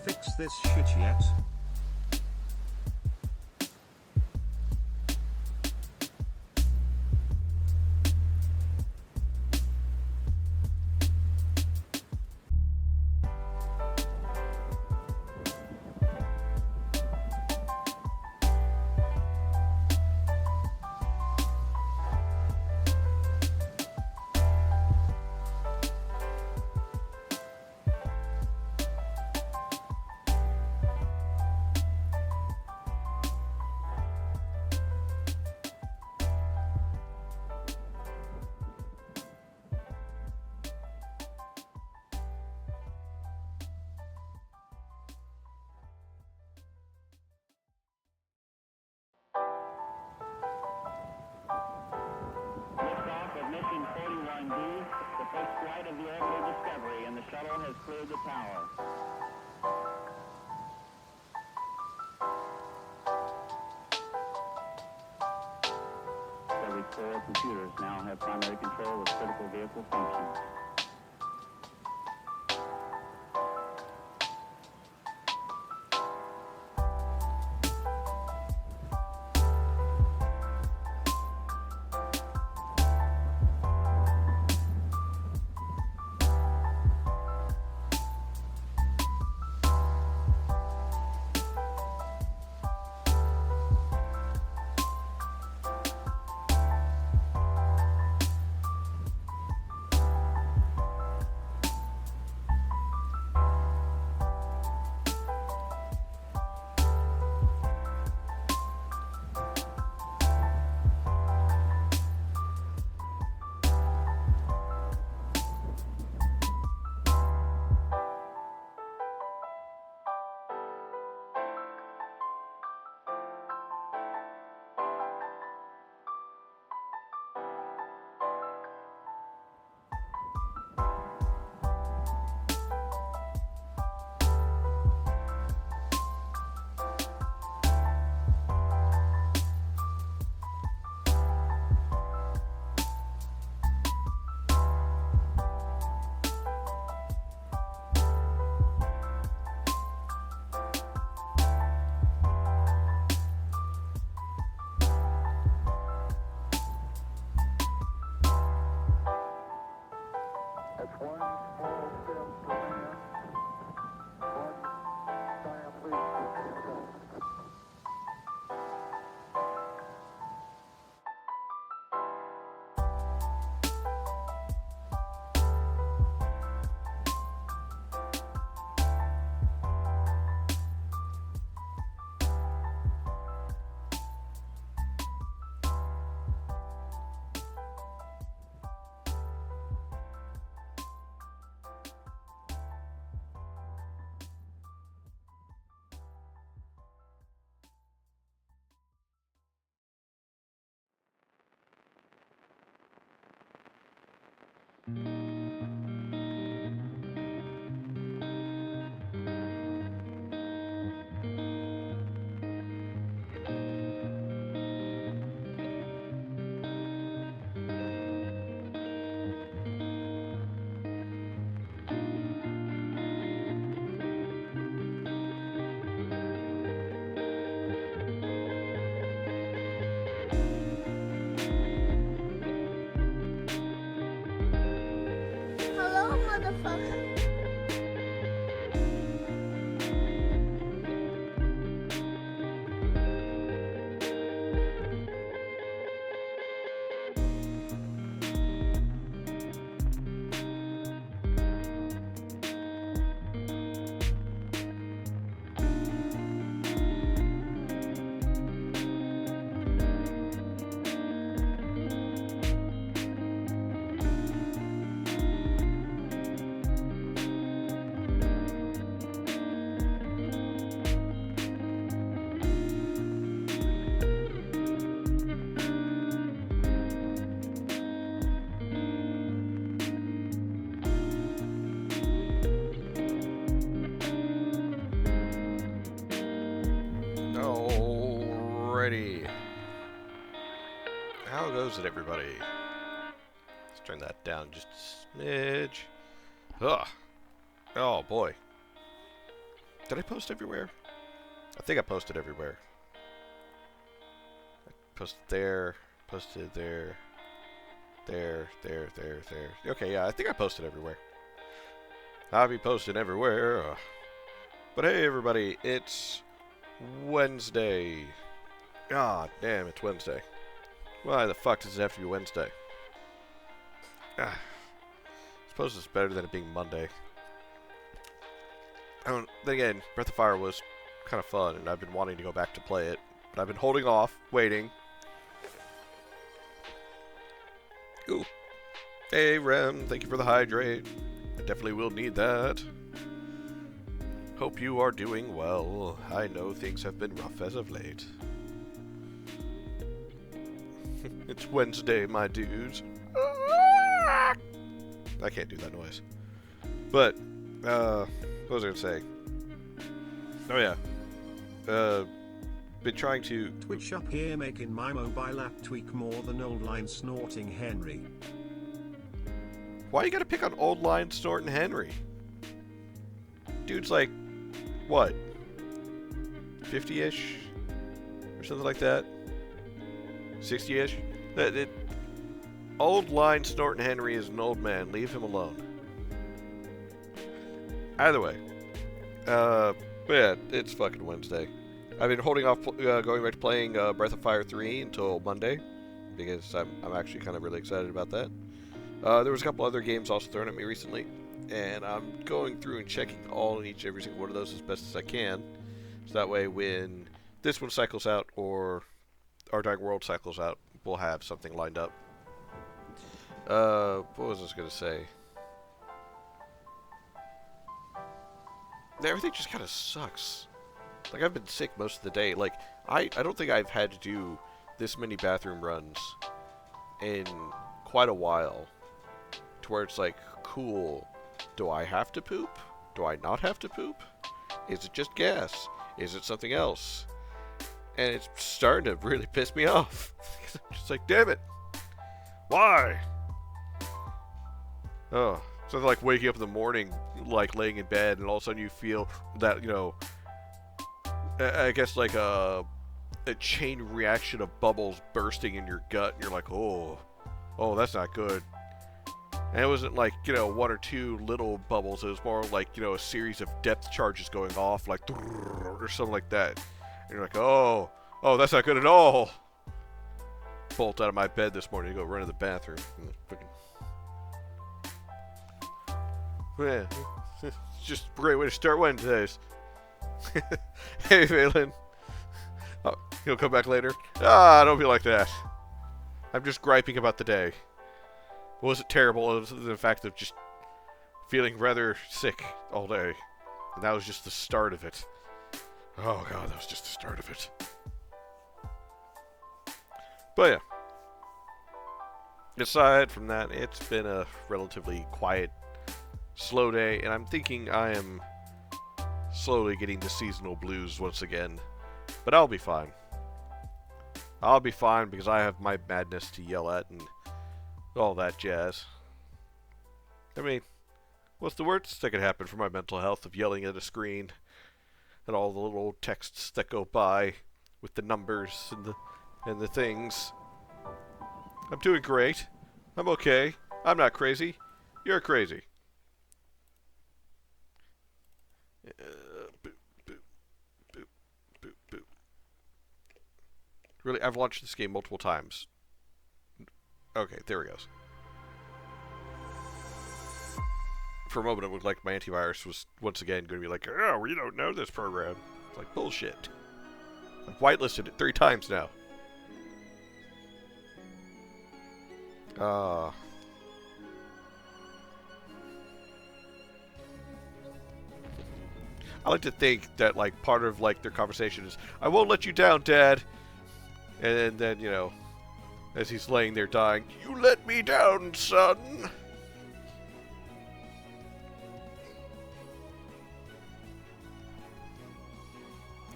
fix this shit yet? Liftoff of mission 41B, the first flight of the orbital Discovery, and the shuttle has cleared the tower. Discovery's 4 computers now have primary control of critical vehicle functions. Alrighty. How goes it, everybody? Let's turn that down just a smidge. Ugh. Oh, boy. Did I post everywhere? I think I posted everywhere. I posted there, posted there, there. Okay, yeah, I think I posted everywhere. I'll be posting everywhere. But hey, everybody, it's Wednesday. God damn, it's Wednesday. Why the fuck does it have to be Wednesday? I suppose it's better than it being Monday. Then again, Breath of Fire was kind of fun, and I've been wanting to go back to play it. But I've been holding off, waiting. Ooh. Hey, Rem, thank you for the hydrate. I definitely will need that. Hope you are doing well. I know things have been rough as of late. It's Wednesday, my dudes. I can't do that noise. But, what was I going to say? Oh, yeah. Been trying to... Twitch up here making my mobile app tweak more than old line snorting Henry. Why you gotta pick on old line snorting Henry? Dude's like, what? 50-ish? Or something like that? 60-ish? Old line snorting Henry is an old man. Leave him alone. Either way. But yeah, it's fucking Wednesday. I've been holding off going back to playing Breath of Fire 3 until Monday. Because I'm actually kind of really excited about that. There was a couple other games also thrown at me recently. And I'm going through and checking all and every single one of those as best as I can. So that way when this one cycles out or Our Dying World cycles out, we'll have something lined up. What was I going to say? Everything just kind of sucks. Like, I've been sick most of the day. Like, I don't think I've had to do this many bathroom runs in quite a while. To where it's like, cool, do I have to poop? Do I not have to poop? Is it just gas? Is it something else? And it's starting to really piss me off. I'm just like, damn it. Why? Oh, so like waking up in the morning, like laying in bed, and all of a sudden you feel that, you know, I guess like a chain reaction of bubbles bursting in your gut, and you're like, oh, that's not good. And it wasn't like, you know, one or two little bubbles. It was more like, you know, a series of depth charges going off, like, or something like that. And you're like, oh, that's not good at all. Bolt out of my bed this morning to go run to the bathroom. Yeah, it's just a great way to start Wednesdays. Hey, Valen. Oh, he'll come back later. Don't be like that. I'm just griping about the day. Was it terrible? It was the fact of just feeling rather sick all day. And that was just the start of it. Oh, God, that was just the start of it. But, yeah. Aside from that, it's been a relatively quiet, slow day. And I'm thinking I am slowly getting the seasonal blues once again. But I'll be fine. I'll be fine because I have my madness to yell at and all that jazz. I mean, what's the worst that could happen for my mental health of yelling at a screen and all the little texts that go by with the numbers and the things? I'm doing great. I'm okay. I'm not crazy. You're crazy. Boop, boop, boop, boop, boop. Really, I've launched this game multiple times. Okay, there it goes. For a moment, it looked like my antivirus was once again going to be like, oh, we don't know this program. It's like, bullshit. I've whitelisted it 3 times now. I like to think that, like, part of, like, their conversation is, I won't let you down, Dad. And then, you know, as he's laying there dying, you let me down, son.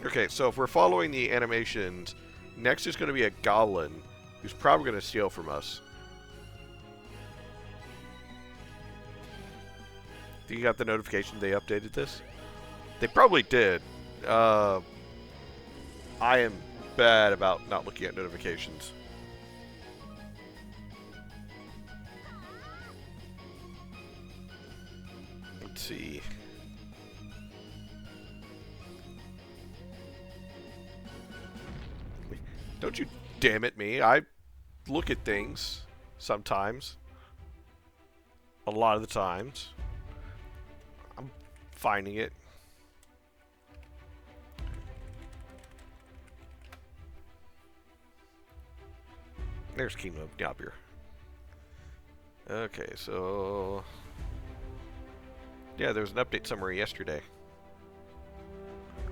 Okay, so if we're following the animations, next is going to be a goblin who's probably going to steal from us. Think you got the notification they updated this? They probably did. I am bad about not looking at notifications. Let's see. Don't you damn it me. I look at things sometimes. A lot of the times. I'm finding it. There's Kingdom of Nyabur. Okay, so... yeah, there was an update summary yesterday.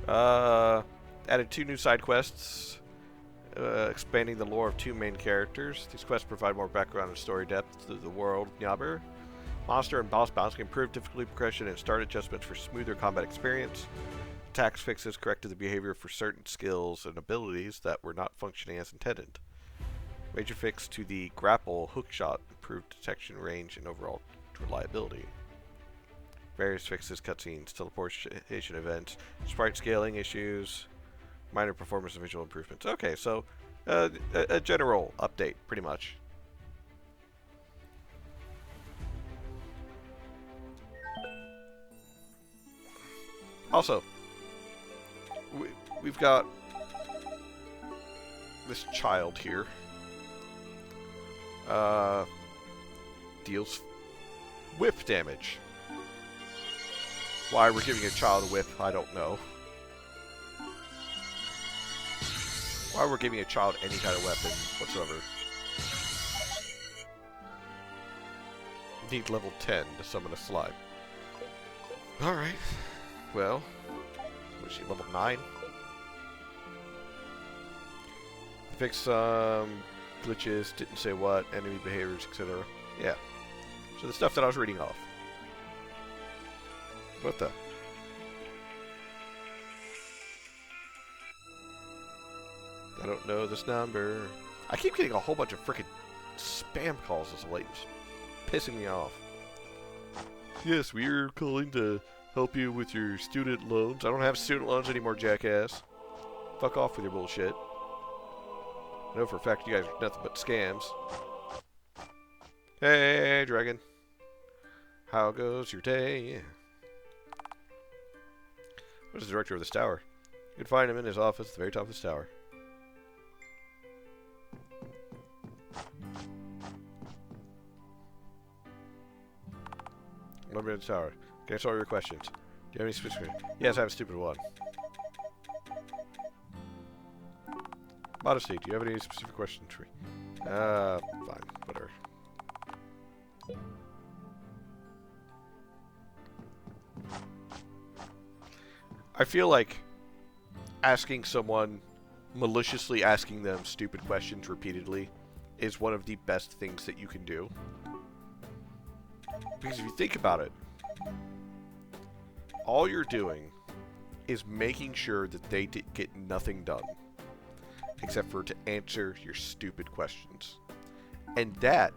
Added 2 new side quests. Expanding the lore of 2 main characters. These quests provide more background and story depth to the world of Nyabur. Monster and boss battles can improve difficulty progression and start adjustments for smoother combat experience. Attacks fixes corrected the behavior for certain skills and abilities that were not functioning as intended. Major fix to the grapple hookshot improved detection range and overall reliability. Various fixes, cutscenes, teleportation events, sprite scaling issues, minor performance and visual improvements. Okay, so a general update, pretty much. Also, we've got this child here. Deals whip damage. Why we're giving a child a whip, I don't know. Why we're giving a child any kind of weapon whatsoever. Need level 10 to summon a slime. Alright. Well, was she level 9? Fix some glitches, didn't say what, enemy behaviors, etc. Yeah. So the stuff that I was reading off. What the? I don't know this number. I keep getting a whole bunch of frickin' spam calls as of late. It's pissing me off. Yes, we're calling to help you with your student loans. I don't have student loans anymore, jackass. Fuck off with your bullshit. I know for a fact you guys are nothing but scams. Hey, dragon. How goes your day? Yeah. What is the director of this tower? You can find him in his office at the very top of this tower. Number in the tower. Can I answer all your questions? Do you have any specific? Yes, I have a stupid one. Modesty, do you have any specific questions for me? Fine, whatever. I feel like asking someone, maliciously asking them stupid questions repeatedly is one of the best things that you can do. Because if you think about it, all you're doing is making sure that they get nothing done except for to answer your stupid questions. And that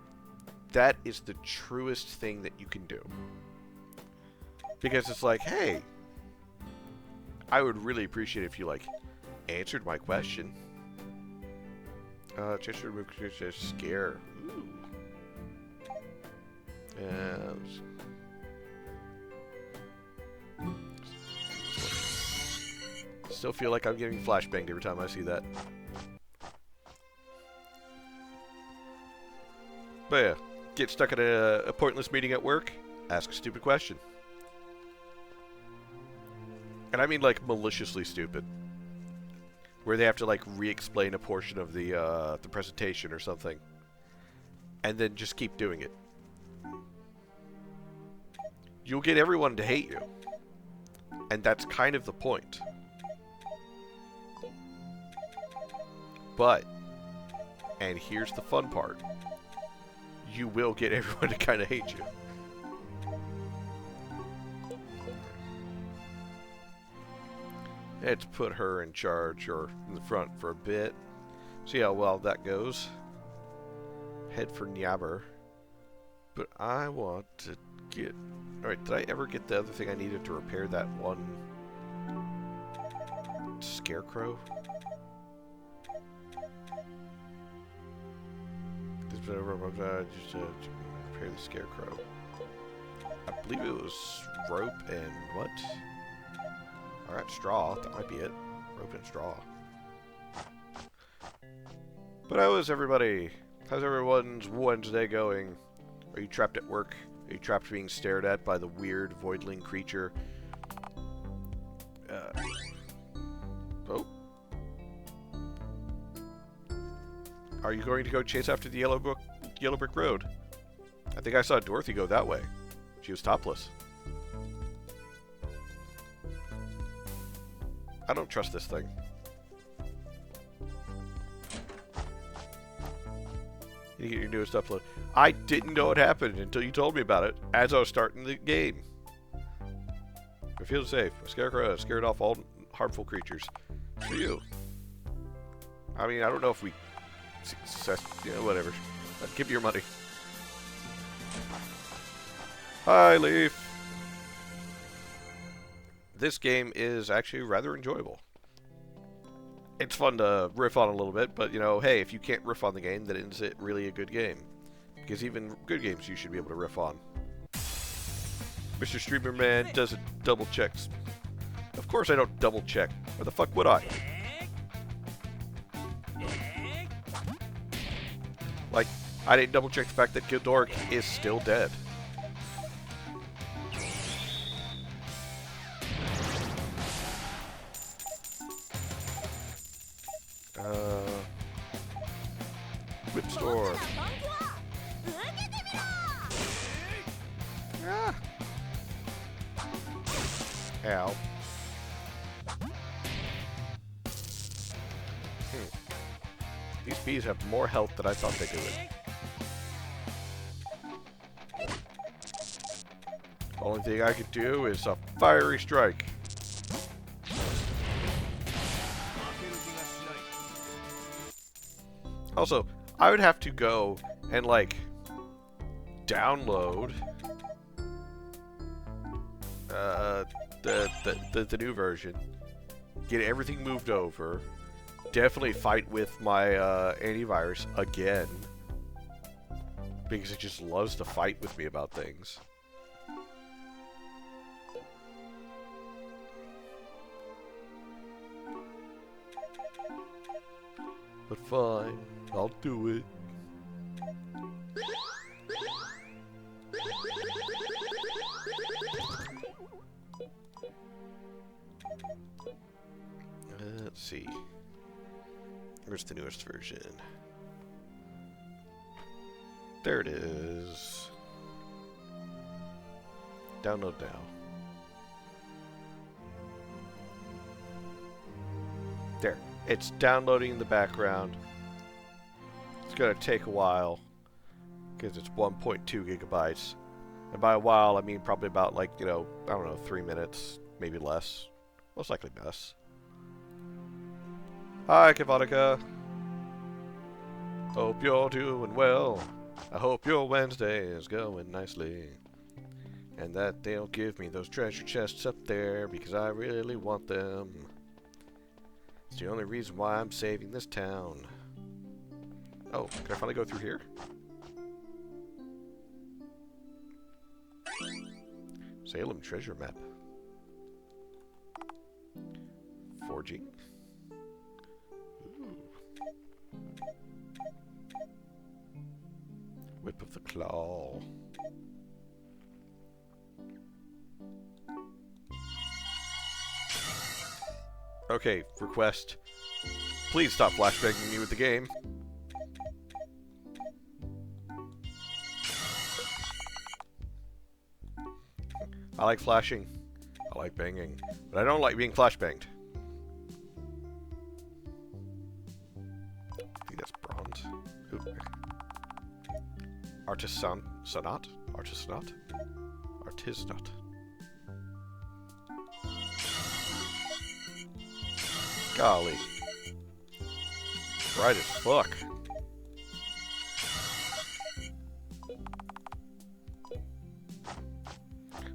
is the truest thing that you can do. Because it's like, hey, I would really appreciate if you, like, answered my question. Just remove scare. Ooh. Still feel like I'm getting flashbanged every time I see that. But yeah, get stuck at a pointless meeting at work, ask a stupid question. And I mean, like, maliciously stupid. Where they have to, like, re-explain a portion of the presentation or something. And then just keep doing it. You'll get everyone to hate you. And that's kind of the point. But, and here's the fun part, you will get everyone to kind of hate you. Let's put her in charge, or in the front for a bit. See how well that goes. Head for Nyabur. But I want to get... Alright, did I ever get the other thing I needed to repair that one Scarecrow? Just to repair the Scarecrow. I believe it was rope and what? Alright, straw. That might be it. Rope and straw. But how is everybody? How's everyone's Wednesday going? Are you trapped at work? Are you trapped being stared at by the weird voidling creature? Oh. Are you going to go chase after the yellow brick road? I think I saw Dorothy go that way. She was topless. I don't trust this thing. You get your newest upload. I didn't know it happened until you told me about it as I was starting the game. I feel safe. A Scarecrow has scared off all harmful creatures. It's for you. I mean, I don't know if we... You know, whatever. Give me your money. Hi, Leaf. This game is actually rather enjoyable. It's fun to riff on a little bit, but, you know, hey, if you can't riff on the game, then is it really a good game? Because even good games you should be able to riff on. Mr. Streamer Man doesn't double checks. Of course I don't double check. Why the fuck would I? Like, I didn't double check the fact that Gildoric is still dead. Whip store. Ah. Ow. These bees have more health than I thought they could. Only thing I could do is a fiery strike. Also, I would have to go and, like, download the new version, get everything moved over, definitely fight with my antivirus again, because it just loves to fight with me about things. But fine, I'll do it. Let's see. Where's the newest version? There it is. Download now. There. It's downloading in the background. It's going to take a while because it's 1.2 gigabytes. And by a while, I mean probably about, like, you know, I don't know, 3 minutes, maybe less. Most likely less. Hi, Kavonica. Hope you're doing well. I hope your Wednesday is going nicely. And that they'll give me those treasure chests up there because I really want them. It's the only reason why I'm saving this town. Oh, can I finally go through here? Salem treasure map. Forging. Ooh. Whip of the Claw. Okay, request. Please stop flashbanging me with the game. I like flashing. I like banging. But I don't like being flashbanged. I think that's bronze. Ooh. Artisanat? Artisanat? Artisanat. Golly. Bright as fuck.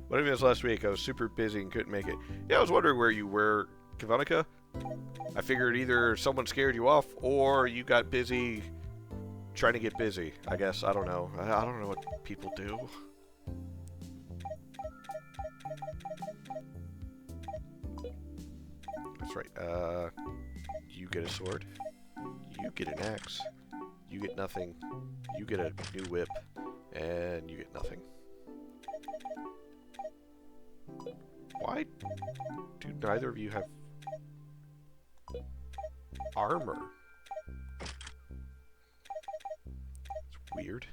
What I missed last week, I was super busy and couldn't make it. Yeah, I was wondering where you were, Kavonica. I figured either someone scared you off or you got busy trying to get busy. I guess. I don't know. I don't know what people do. That's right. You get a sword. You get an axe. You get nothing. You get a new whip. And you get nothing. Why do neither of you have armor? It's weird.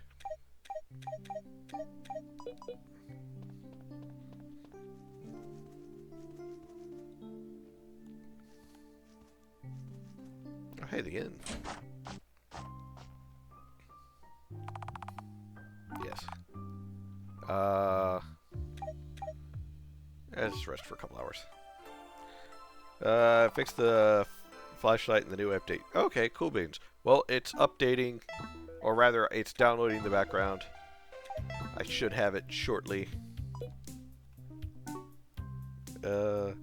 Oh, hey, the inn. Yes. Let's rest for a couple hours. Fix the flashlight in the new update. Okay, cool beans. Well, it's updating, or rather, it's downloading in the background. I should have it shortly. Oh,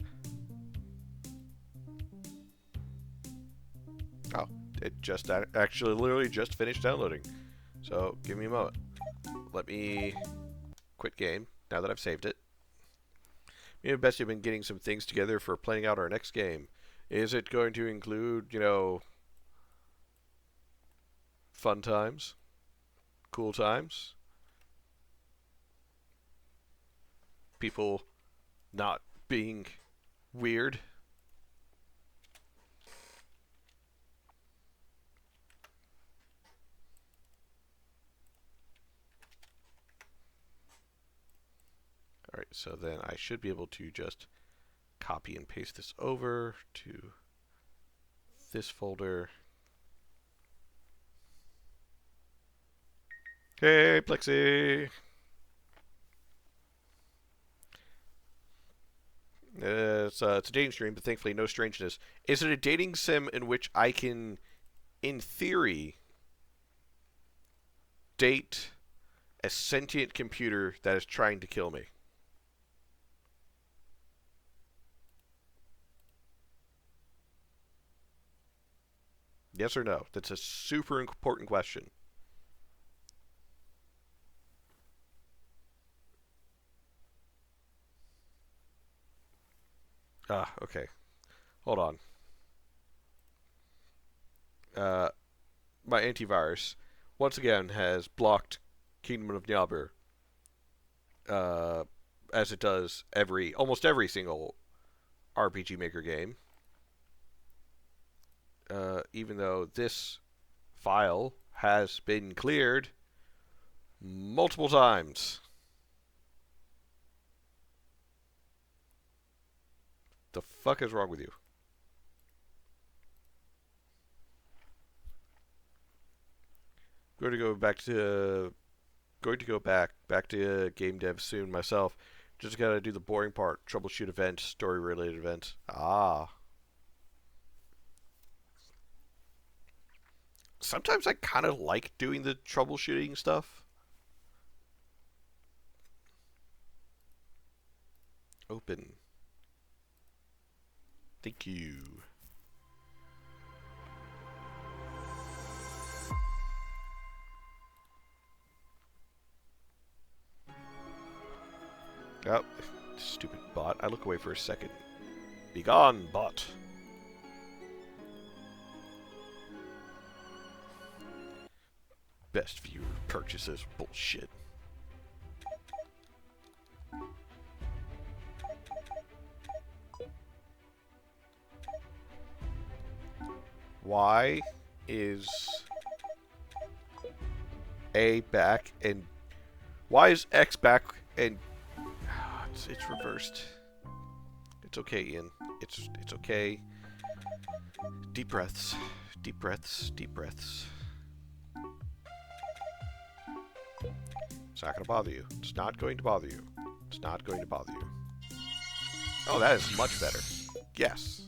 it just actually literally just finished downloading. So, give me a moment. Let me quit game now that I've saved it. Me and Bessie have been getting some things together for planning out our next game. Is it going to include, you know, fun times? Cool times? People not being weird? Alright, so then I should be able to just copy and paste this over to this folder. Hey, Plexi! It's a dating stream, but thankfully no strangeness. Is it a dating sim in which I can, in theory, date a sentient computer that is trying to kill me? Yes or no? That's a super important question. Ah, okay. Hold on. My antivirus, once again, has blocked Kingdom of Nyabur, as it does almost every single RPG Maker game. Even though this file has been cleared multiple times. The fuck is wrong with you? Going to go back to game dev soon myself. Just gotta do the boring part, troubleshoot events, story related events. Ah. Sometimes I kind of like doing the troubleshooting stuff. Open. Thank you. Oh, stupid bot. I look away for a second. Be gone, bot. Best viewer purchases. Bullshit. Why is A back and why is X back and it's reversed? It's okay, Ian. It's okay. Deep breaths. Deep breaths. Deep breaths. It's not going to bother you. It's not going to bother you. It's not going to bother you. Oh, that is much better. Yes.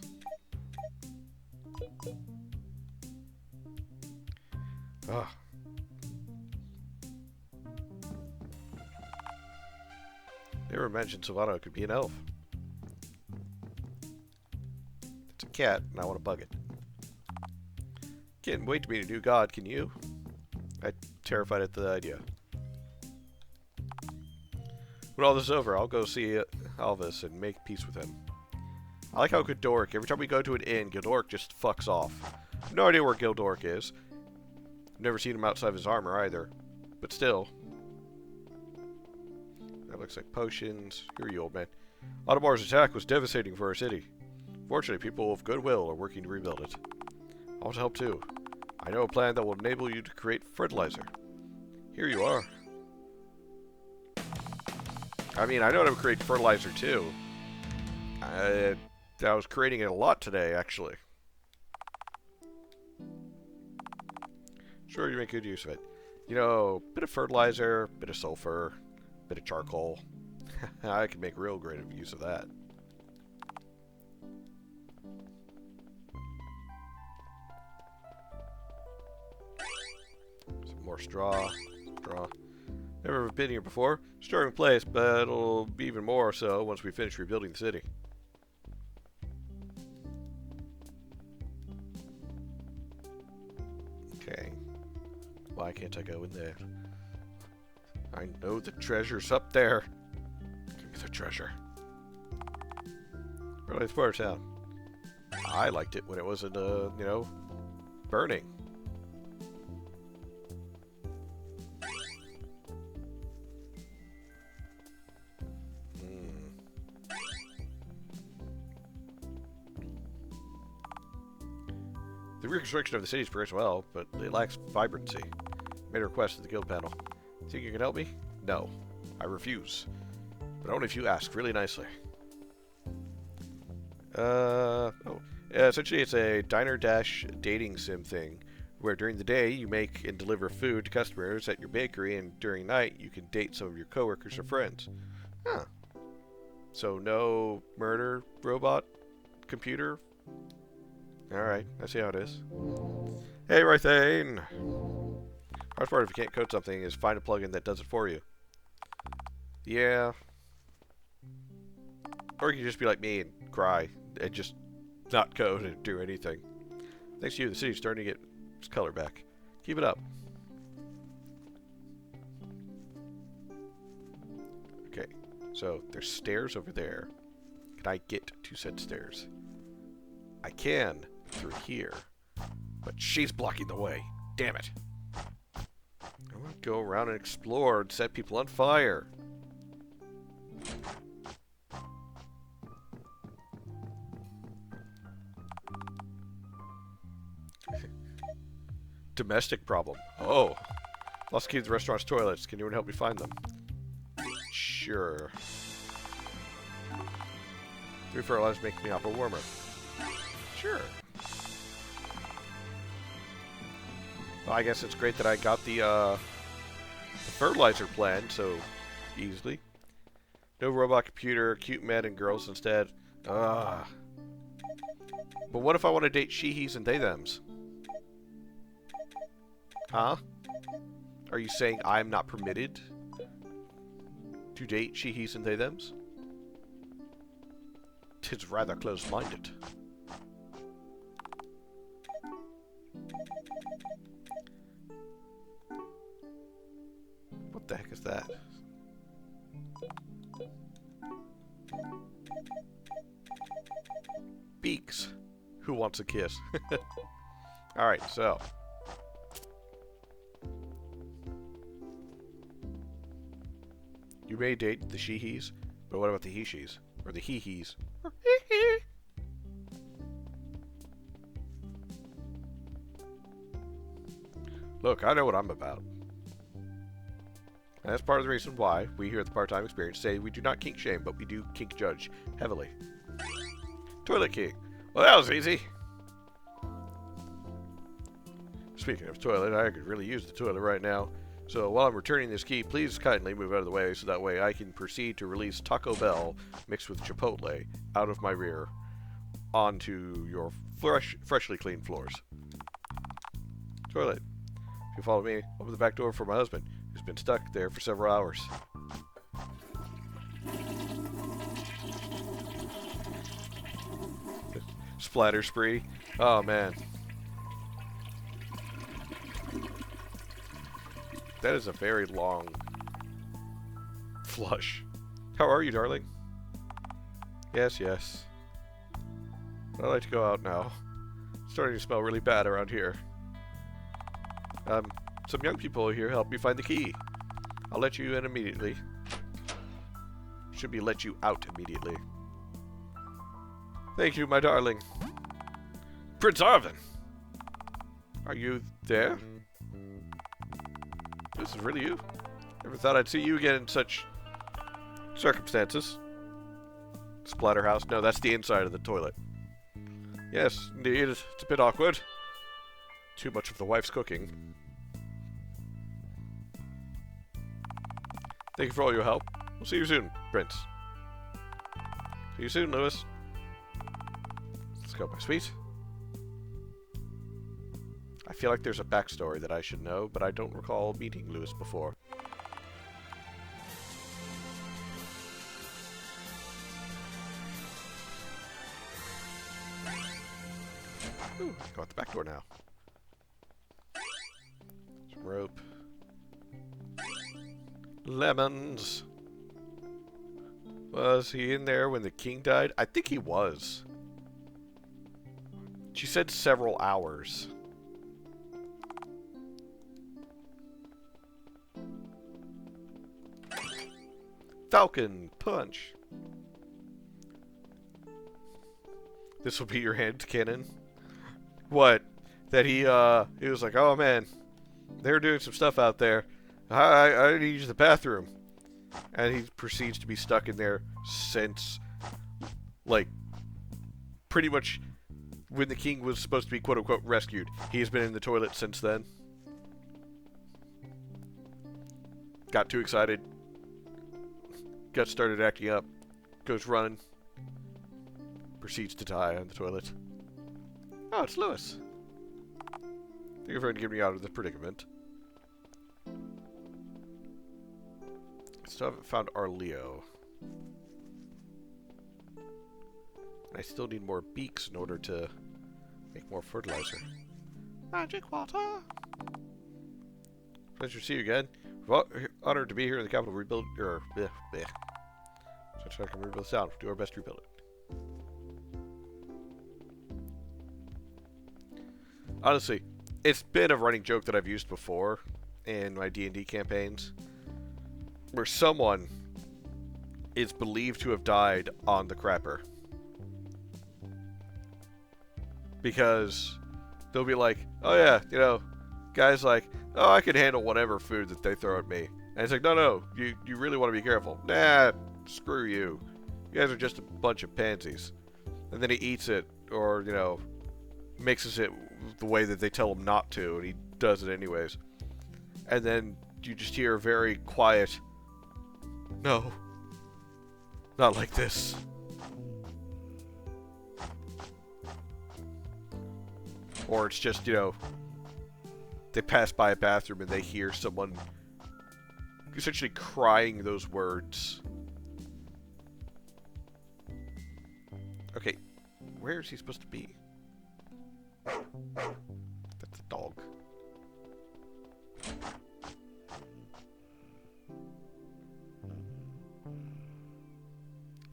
Ugh. Never mentioned Silvano could be an elf. It's a cat, and I want to bug it. Can't wait to meet a new god, can you? I'm terrified at the idea. When all this is over, I'll go see Alvis and make peace with him. I like how Gildork, every time we go to an inn, Gildork just fucks off. No idea where Gildork is. Never seen him outside of his armor either. But still. That looks like potions. Here you, old man. Audemars' attack was devastating for our city. Fortunately, people of goodwill are working to rebuild it. I want to help too. I know a plan that will enable you to create fertilizer. Here you are. I mean, I know how to create fertilizer too. I was creating it a lot today, actually. Sure, you make good use of it. You know, bit of fertilizer, bit of sulfur, bit of charcoal. I can make real great use of that. Some more straw. Never been here before. Starting place, but it'll be even more so once we finish rebuilding the city. Okay. Why can't I go in there? I know the treasure's up there. Give me the treasure. Really, it's part of town. I liked it when it wasn't, you know, burning. The reconstruction of the city is progressing well, but it lacks vibrancy. Made a request to the guild panel. Think you can help me? No. I refuse. But only if you ask really nicely. Essentially it's a diner-dating sim thing, where during the day you make and deliver food to customers at your bakery, and during night you can date some of your coworkers or friends. Huh. So no murder, robot, computer? Alright, I see how it is. Hey, Rythane! Hardest part if you can't code something is find a plugin that does it for you. Yeah. Or you can just be like me and cry and just not code and do anything. Thanks to you, the city's starting to get its color back. Keep it up. Okay, so there's stairs over there. Can I get to said stairs? I can through here, but she's blocking the way. Damn it. I want to go around and explore and set people on fire. Domestic problem. Oh. Lost key to the restaurant's toilets. Can anyone help me find them? Sure. 3 fertilizers make me opera warmer. Sure. Well, I guess it's great that I got the fertilizer plan so easily. No robot computer, cute men and girls instead. But what if I want to date she-he's and they-thems? Huh? Are you saying I'm not permitted to date she-he's and they-thems? 'Tis rather close-minded. What the heck is that? Beaks. Who wants a kiss? Alright, so. You may date the she-he's, but what about the he-she's? Or the he-he's? Look, I know what I'm about. And that's part of the reason why we here at the Part-Time Experience say we do not kink shame, but we do kink judge heavily. Toilet key. Well, that was easy. Speaking of toilet, I could really use the toilet right now. So while I'm returning this key, please kindly move out of the way so that way I can proceed to release Taco Bell mixed with Chipotle out of my rear onto your freshly cleaned floors. Toilet. If you follow me, open the back door for my husband, who's been stuck there for several hours. splatter spree. Oh, man. That is a very long flush. How are you, darling? Yes, yes. I'd like to go out now. It's starting to smell really bad around here. Some young people here help me find the key. I'll let you in immediately. Should be let you out immediately. Thank you, my darling. Prince Arvin! Are you there? This is really you? Never thought I'd see you again in such circumstances. Splatterhouse? No, that's the inside of the toilet. Yes, indeed. It's a bit awkward. Too much of the wife's cooking. Thank you for all your help. We'll see you soon, Prince. See you soon, Lewis. Let's go, my sweet. I feel like there's a backstory that I should know, but I don't recall meeting Lewis before. Ooh, go out the back door now. Some rope. Lemons. Was he in there when the king died? I think he was. She said several hours. Falcon punch. This will be your hand cannon. What? That he was like, oh man, they're doing some stuff out there. I need to use the bathroom. And he proceeds to be stuck in there since, like, pretty much when the king was supposed to be quote-unquote rescued. He has been in the toilet since then. Got too excited. Got started acting up. Goes running. Proceeds to die on the toilet. Oh, it's Lewis. Thank you for getting me out of the predicament. Still haven't found our Leo. I still need more beaks in order to make more fertilizer. Magic water! Pleasure to see you again. Honored to be here in the capital. Rebuild. So I can rebuild this town. Do our best to rebuild it. Honestly, it's been a running joke that I've used before in my D&D campaigns, where someone is believed to have died on the crapper. Because they'll be like, oh yeah, you know, guys like, oh, I can handle whatever food that they throw at me. And it's like, no, you really want to be careful. Nah, screw you. You guys are just a bunch of pansies. And then he eats it, or, you know, mixes it the way that they tell him not to, and he does it anyways. And then you just hear a very quiet, no, not like this. Or it's just, you know, they pass by a bathroom and they hear someone essentially crying those words. Okay, where is he supposed to be? That's a dog.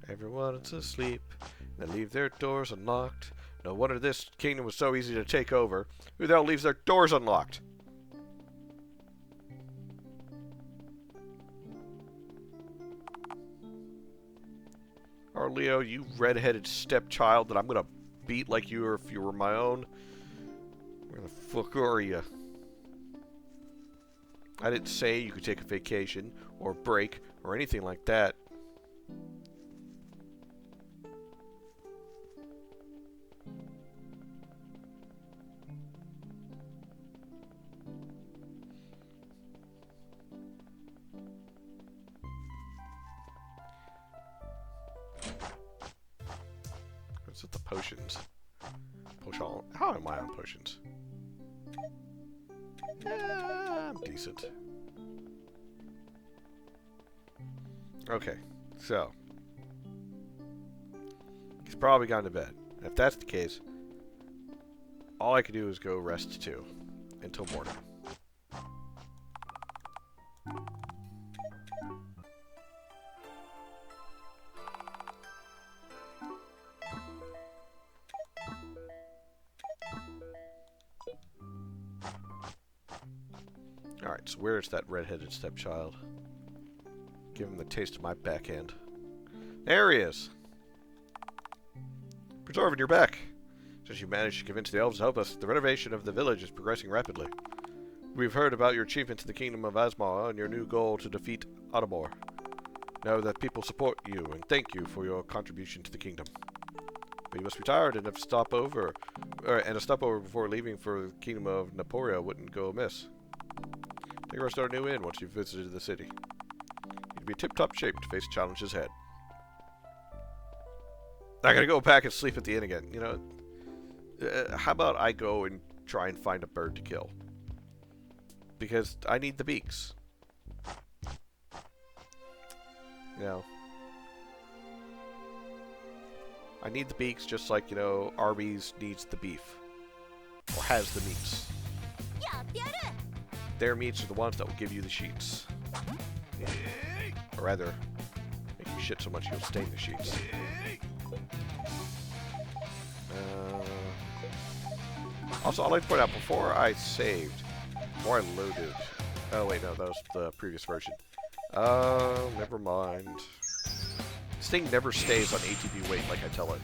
Everyone's asleep. They leave their doors unlocked. No wonder this kingdom was so easy to take over. Who the hell leaves their doors unlocked? Leo, you red-headed stepchild that I'm gonna beat like you were if you were my own. Where the fuck are you? I didn't say you could take a vacation or break or anything like that. What's with the potions? Potion. How am I on potions? Yeah, I'm decent. Okay, so he's probably gone to bed. And if that's the case, all I can do is go rest too, until morning. Alright, so where's that red-headed stepchild? Give him the taste of my backhand. There he is! Prince Orvin, you're back! Since you managed to convince the elves to help us, the renovation of the village is progressing rapidly. We've heard about your achievements in the kingdom of Asmar and your new goal to defeat Ottomor. Know that people support you and thank you for your contribution to the kingdom. But you must be tired and have a stopover before leaving for the kingdom of Naporia wouldn't go amiss. Take a rest at a new inn once you've visited the city. You'd be in tip-top shape to face challenges ahead. I gotta go back and sleep at the inn again. You know, how about I go and try and find a bird to kill? Because I need the beaks. You know, I need the beaks just like, you know, Arby's needs the beef. Or has the meats. Their meats are the ones that will give you the sheets. Or rather, make you shit so much you'll stain the sheets. Also, I'd like to point out, before I saved, before I loaded... Oh wait, no, that was the previous version. Never mind. This thing never stays on ATB weight like I tell it.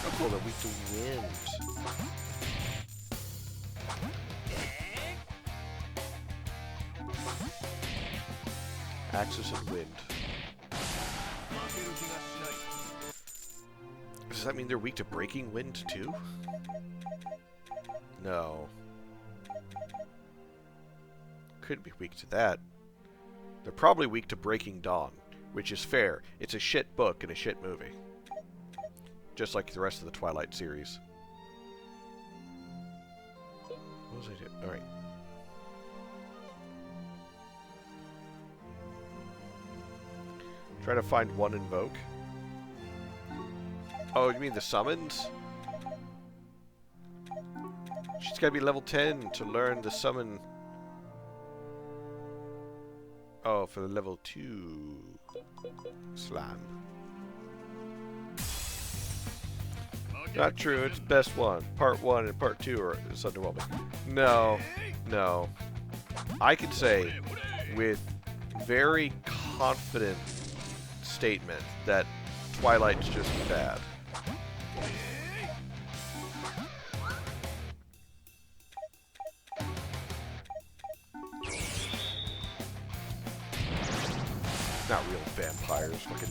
Oh cool, they're weak to wind. Axis and wind. Does that mean they're weak to breaking wind too? No. Couldn't be weak to that. They're probably weak to Breaking Dawn, which is fair. It's a shit book and a shit movie. Just like the rest of the Twilight series. What was I doing? Alright. Try to find one invoke. Oh, you mean the summons? She's gotta be level 10 to learn the summon. Oh, for the level 2 slime. Not true, it's best one. Part 1 and part 2 are underwhelming. No, no. I can say with very confident statement that Twilight's just bad. Not real vampires, fucking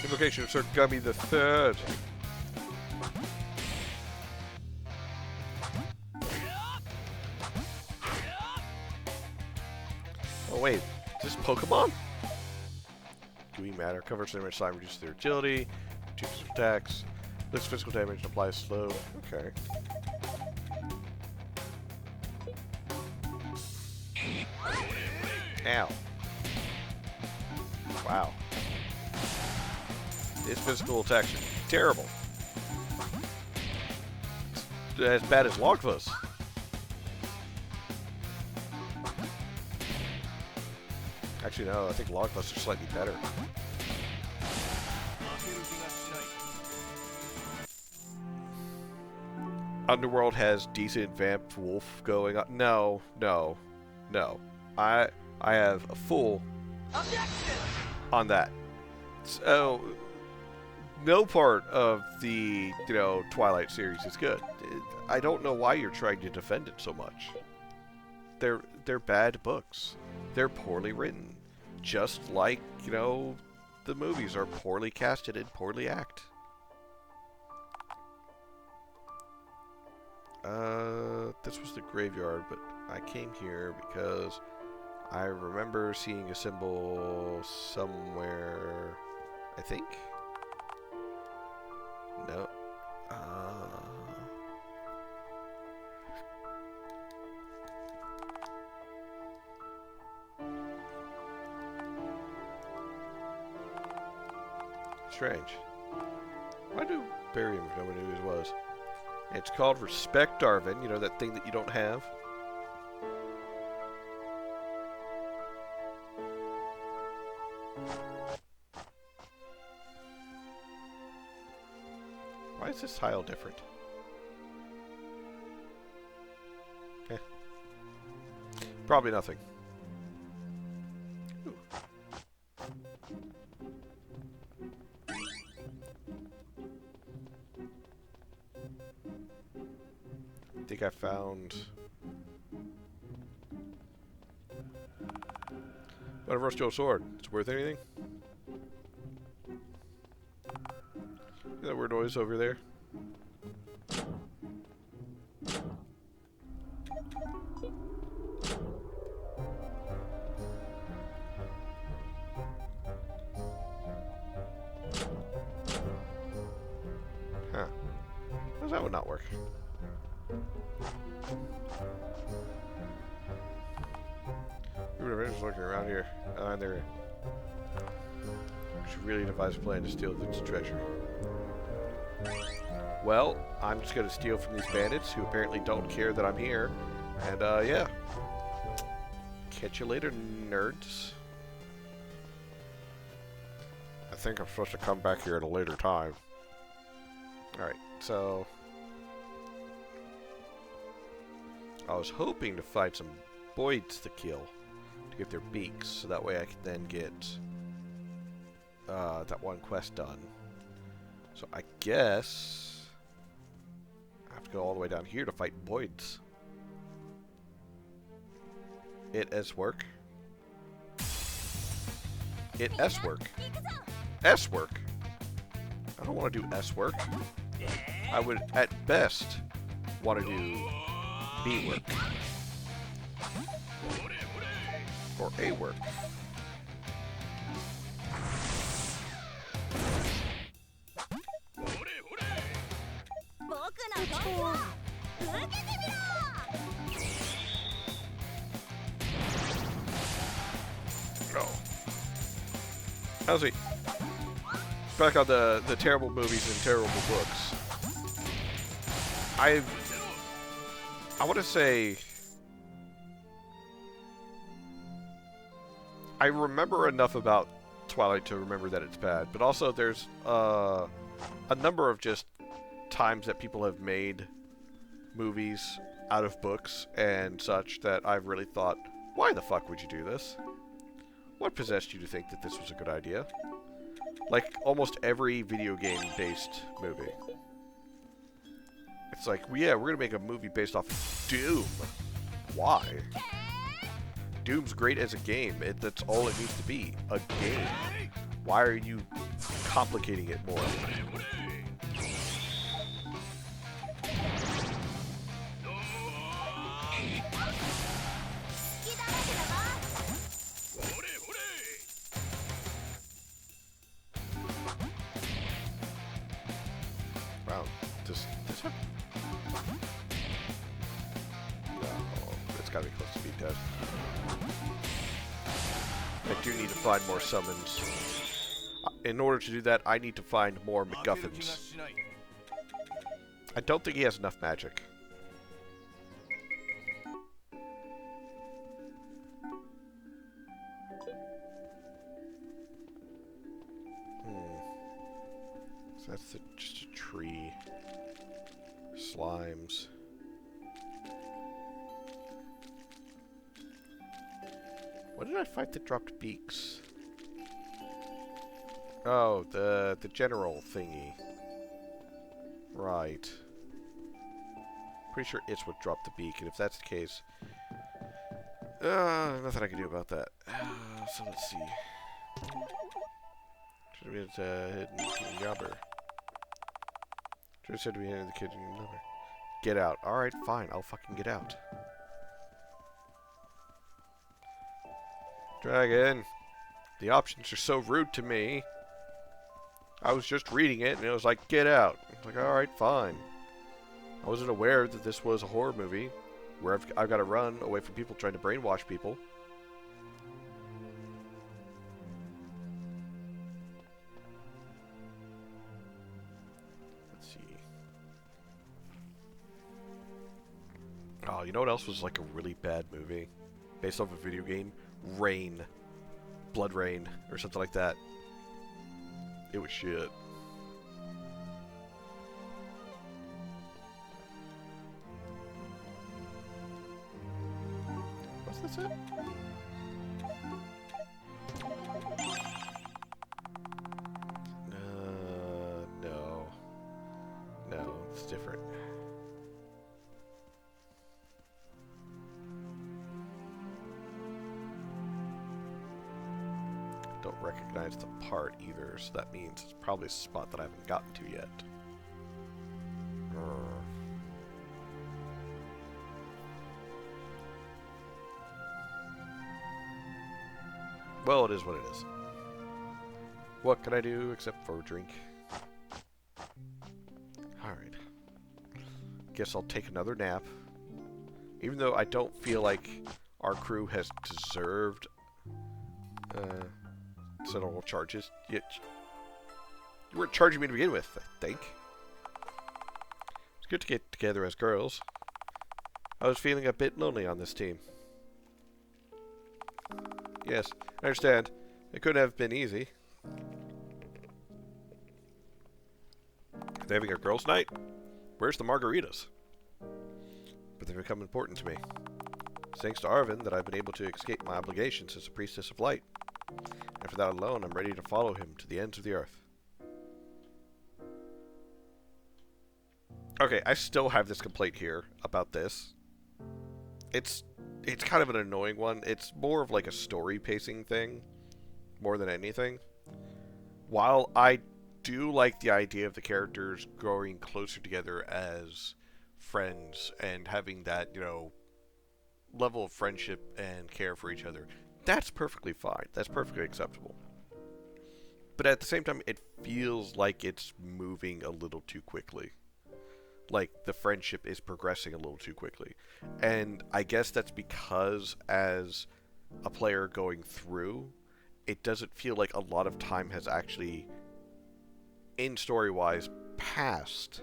invocation of Sir Gummy the Third. Oh wait, is this Pokemon? Gooey matter, covers their image slime, reduces their agility, reduces attacks, lifts physical damage, and applies slow. Okay. Ow. Wow. Its physical attacks are terrible. It's as bad as Logfus. Actually, no, I think Logfus are slightly better. Underworld has decent vamp wolf going on. No, no, no. I have a full on that. So no part of the, you know, Twilight series is good. I don't know why you're trying to defend it so much. They're bad books. They're poorly written. Just like, you know, the movies are poorly casted and poorly acted. This was the graveyard, but I came here because I remember seeing a symbol somewhere, I think? No. Strange. Why do bury him if nobody knew who he was? It's called Respect Darwin, you know, that thing that you don't have. Why is this tile different? Okay. Probably nothing. Ooh. I think I found... But a rusty old sword. It's worth anything? Hear that weird noise over there? Huh. How does that one not work? We were just looking around here. There. We should really devise a plan to steal this treasure. Well, I'm just gonna steal from these bandits who apparently don't care that I'm here. And, yeah. Catch you later, nerds. I think I'm supposed to come back here at a later time. Alright, so... I was hoping to find some Boyds to kill. To get their beaks, so that way I can then get... that one quest done. So I guess... I have to go all the way down here to fight Boyds. It S-work. It S-work. S-work? I don't want to do S-work. I would, at best, want to do B-work. Or A-work. Oh. How's he? Back on the terrible movies and terrible books. I want to say I remember enough about Twilight to remember that it's bad, but also there's a number of just times that people have made movies out of books and such that I've really thought, why the fuck would you do this? What possessed you to think that this was a good idea? Like almost every video game-based movie. It's like, well, yeah, we're gonna make a movie based off of Doom. Why? Doom's great as a game. That's all it needs to be. A game. Why are you complicating it more? Wow. Does this have... No, it's gotta be close to being dead. I do need to find more summons. In order to do that, I need to find more McGuffins. I don't think he has enough magic. So that's just a tree. Slimes. What did I fight that dropped beaks? Oh, the general thingy. Right. Pretty sure it's what dropped the beak, and if that's the case... nothing I can do about that. So let's see. Should have been hidden in Nyabur. Should have said to be hidden in the kitchen in Nyabur. Get out. Alright, fine. I'll fucking get out. Dragon. The options are so rude to me. I was just reading it, and it was like, get out. I was like, alright, fine. I wasn't aware that this was a horror movie, where I've got to run away from people trying to brainwash people. Oh, you know what else was like a really bad movie? Based off a video game? Rain. Blood Rain, or something like that. It was shit. What's this at? No. No, it's different. Don't recognize the part either, so that means it's probably a spot that I haven't gotten to yet. Well, it is what it is. What can I do except for drink? Alright. Guess I'll take another nap. Even though I don't feel like our crew has deserved settle charges. You weren't charging me to begin with, I think. It's good to get together as girls. I was feeling a bit lonely on this team. Yes, I understand. It couldn't have been easy. Are they having a girls' night? Where's the margaritas? But they've become important to me. It's thanks to Arvin that I've been able to escape my obligations as a priestess of light. And for that alone, I'm ready to follow him to the ends of the earth. Okay, I still have this complaint here about this. It's kind of an annoying one. It's more of like a story pacing thing, more than anything. While I do like the idea of the characters growing closer together as friends and having that, you know, level of friendship and care for each other, that's perfectly fine. That's perfectly acceptable. But at the same time, it feels like it's moving a little too quickly. Like, the friendship is progressing a little too quickly. And I guess that's because, as a player going through, it doesn't feel like a lot of time has actually, in story-wise, passed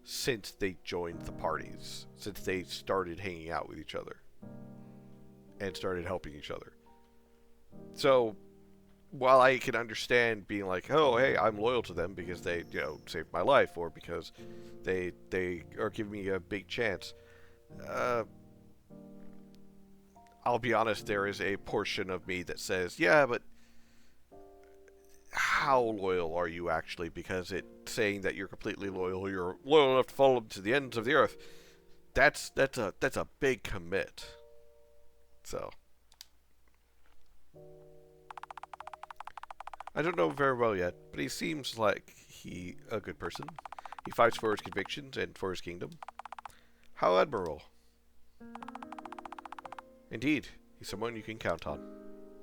since they joined the parties. Since they started hanging out with each other. And started helping each other. So, while I can understand being like, oh, hey, I'm loyal to them because they, you know, saved my life, or because they are giving me a big chance, I'll be honest, there is a portion of me that says, yeah, but how loyal are you actually? Because it's saying that you're completely loyal, you're loyal enough to follow them to the ends of the earth. That's a big commit. So, I don't know him very well yet, but he seems like a good person. He fights for his convictions and for his kingdom. How admirable. Indeed, he's someone you can count on.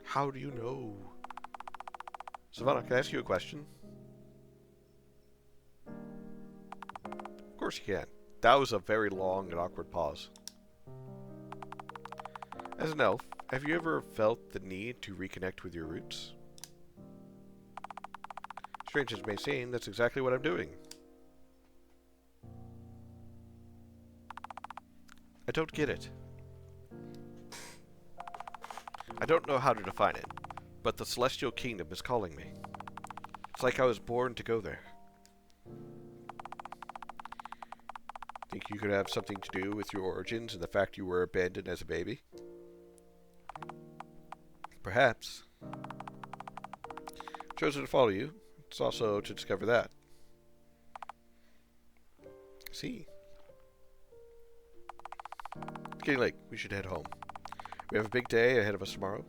How do you know? Savannah, can I ask you a question? Of course you can. That was a very long and awkward pause. As an elf, have you ever felt the need to reconnect with your roots? Strange as it may seem, that's exactly what I'm doing. I don't get it. I don't know how to define it, but the Celestial Kingdom is calling me. It's like I was born to go there. Think you could have something to do with your origins and the fact you were abandoned as a baby? Perhaps. Chosen to follow you. It's also to discover that. See. It's getting late. We should head home. We have a big day ahead of us tomorrow.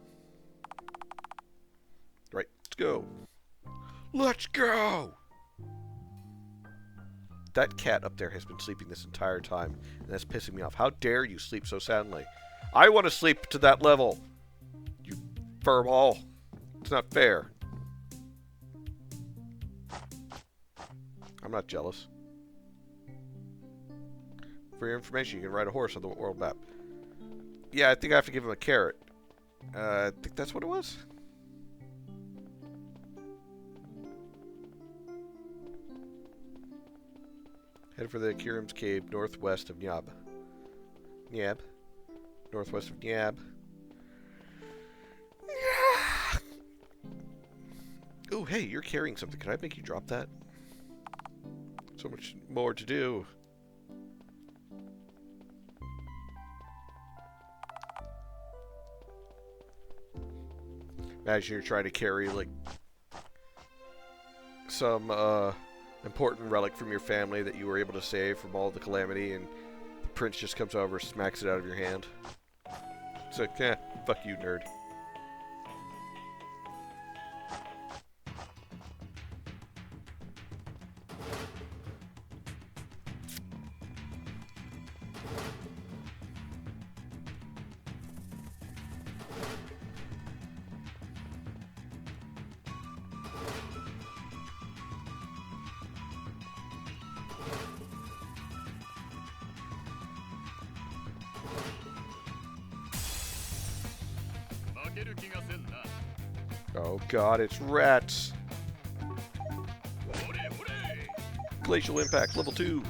Right, let's go. Let's go! That cat up there has been sleeping this entire time, and that's pissing me off. How dare you sleep so soundly? I want to sleep to that level! You furball. It's not fair. I'm not jealous. For your information, you can ride a horse on the world map. Yeah, I think I have to give him a carrot. I think that's what it was. Head for the Kirim's Cave northwest of Nyabur. Nyab. Northwest of Nyab. Oh, hey, you're carrying something. Can I make you drop that? So much more to do. Imagine you're trying to carry, like, some, important relic from your family that you were able to save from all the calamity, and the prince just comes over, smacks it out of your hand. It's like, fuck you, nerd. Oh god, it's rats! Glacial impact, level 2!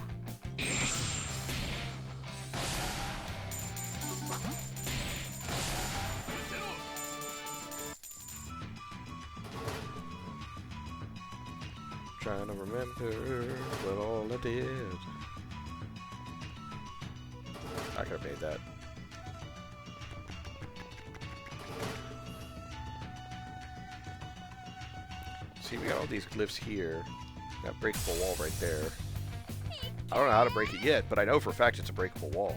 Trying to remember what all I did. I could have made that. See, we got all these glyphs here. That breakable wall right there. I don't know how to break it yet, but I know for a fact it's a breakable wall.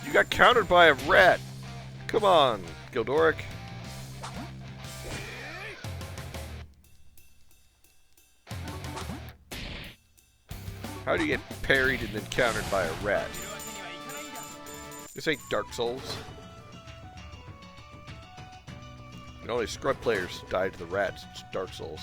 You got countered by a rat! Come on, Gildoric. How do you get parried and then countered by a rat? This ain't Dark Souls. And only scrub players die to the rats. It's Dark Souls.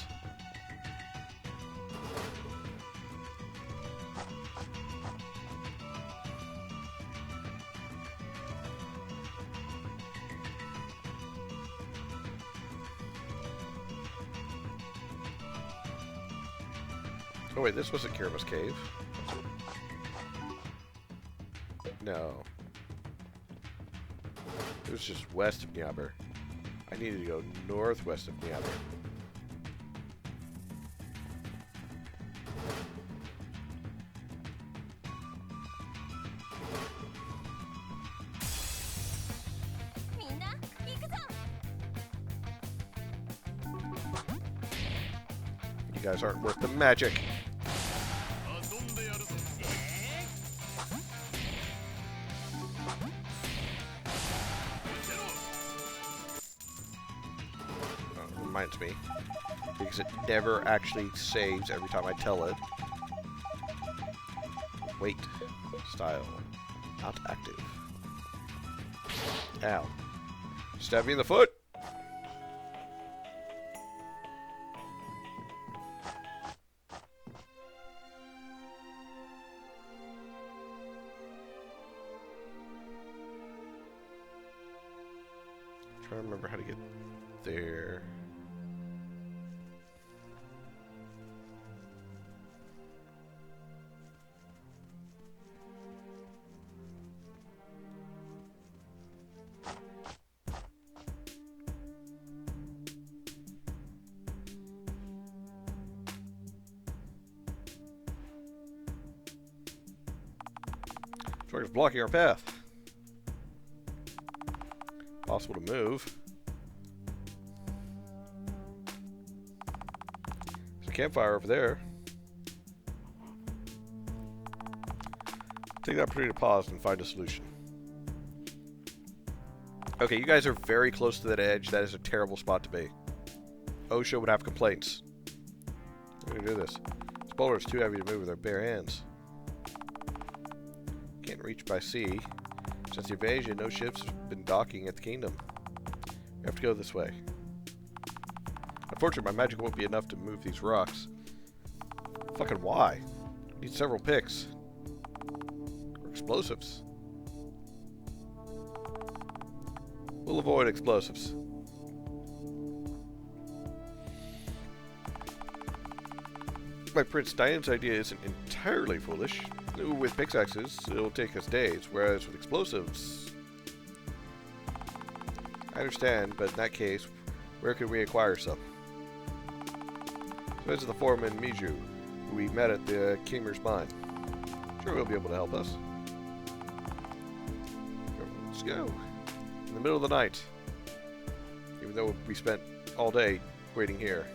Oh wait, this wasn't Kirima's cave. No. It was just west of Nyabur. I needed to go northwest of Nyabur. You guys aren't worth the magic. Reminds me, because it never actually saves every time I tell it. Wait, style, not active. Ow. Stab me in the foot! Trying to remember how to get there. Trucker's blocking our path. Possible to move. There's a campfire over there. Take the opportunity to pause and find a solution. Okay, you guys are very close to that edge. That is a terrible spot to be. OSHA would have complaints. We're gonna do this. This boulder is too heavy to move with our bare hands. Can't reach by sea. Since the invasion, no ships have been docking at the kingdom. We have to go this way. Unfortunately, my magic won't be enough to move these rocks. Fucking why? Need several picks. Or explosives. We'll avoid explosives. My Prince Diane's idea isn't entirely foolish. With pickaxes, it'll take us days, whereas with explosives... I understand, but in that case, where can we acquire some? So this is the foreman, Miju, who we met at the Kimmer's mine. Sure, he'll be able to help us. Let's go. In the middle of the night. Even though we spent all day waiting here.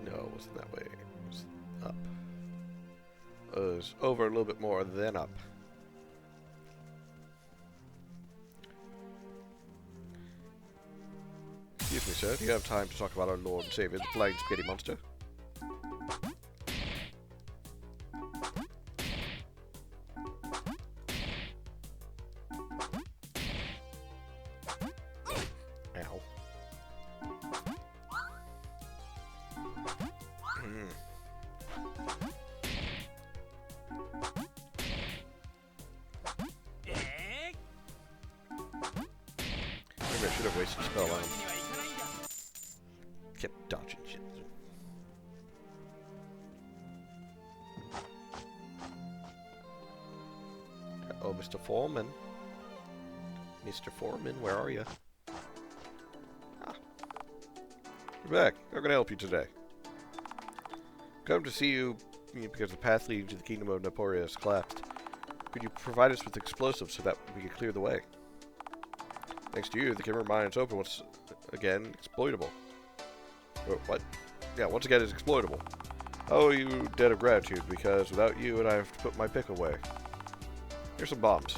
No, it wasn't that way. It was up. It was over a little bit more, then up. Excuse me, sir. Do you have time to talk about our Lord and Savior, the Flying Spaghetti Monster? Ow. Maybe I should have wasted a spell on him. Kept dodging shit. Oh, Mr. Foreman. Mr. Foreman, where are you? Ah. You're back. How can I help you today? Come to see you because the path leading to the kingdom of Nyabur has collapsed. Could you provide us with explosives so that we could clear the way? Thanks to you, the Kimmer mine is open once again, exploitable. Oh, what? Yeah, once again, it's exploitable. I owe you a debt of gratitude because without you, I have to put my pick away. Here's some bombs.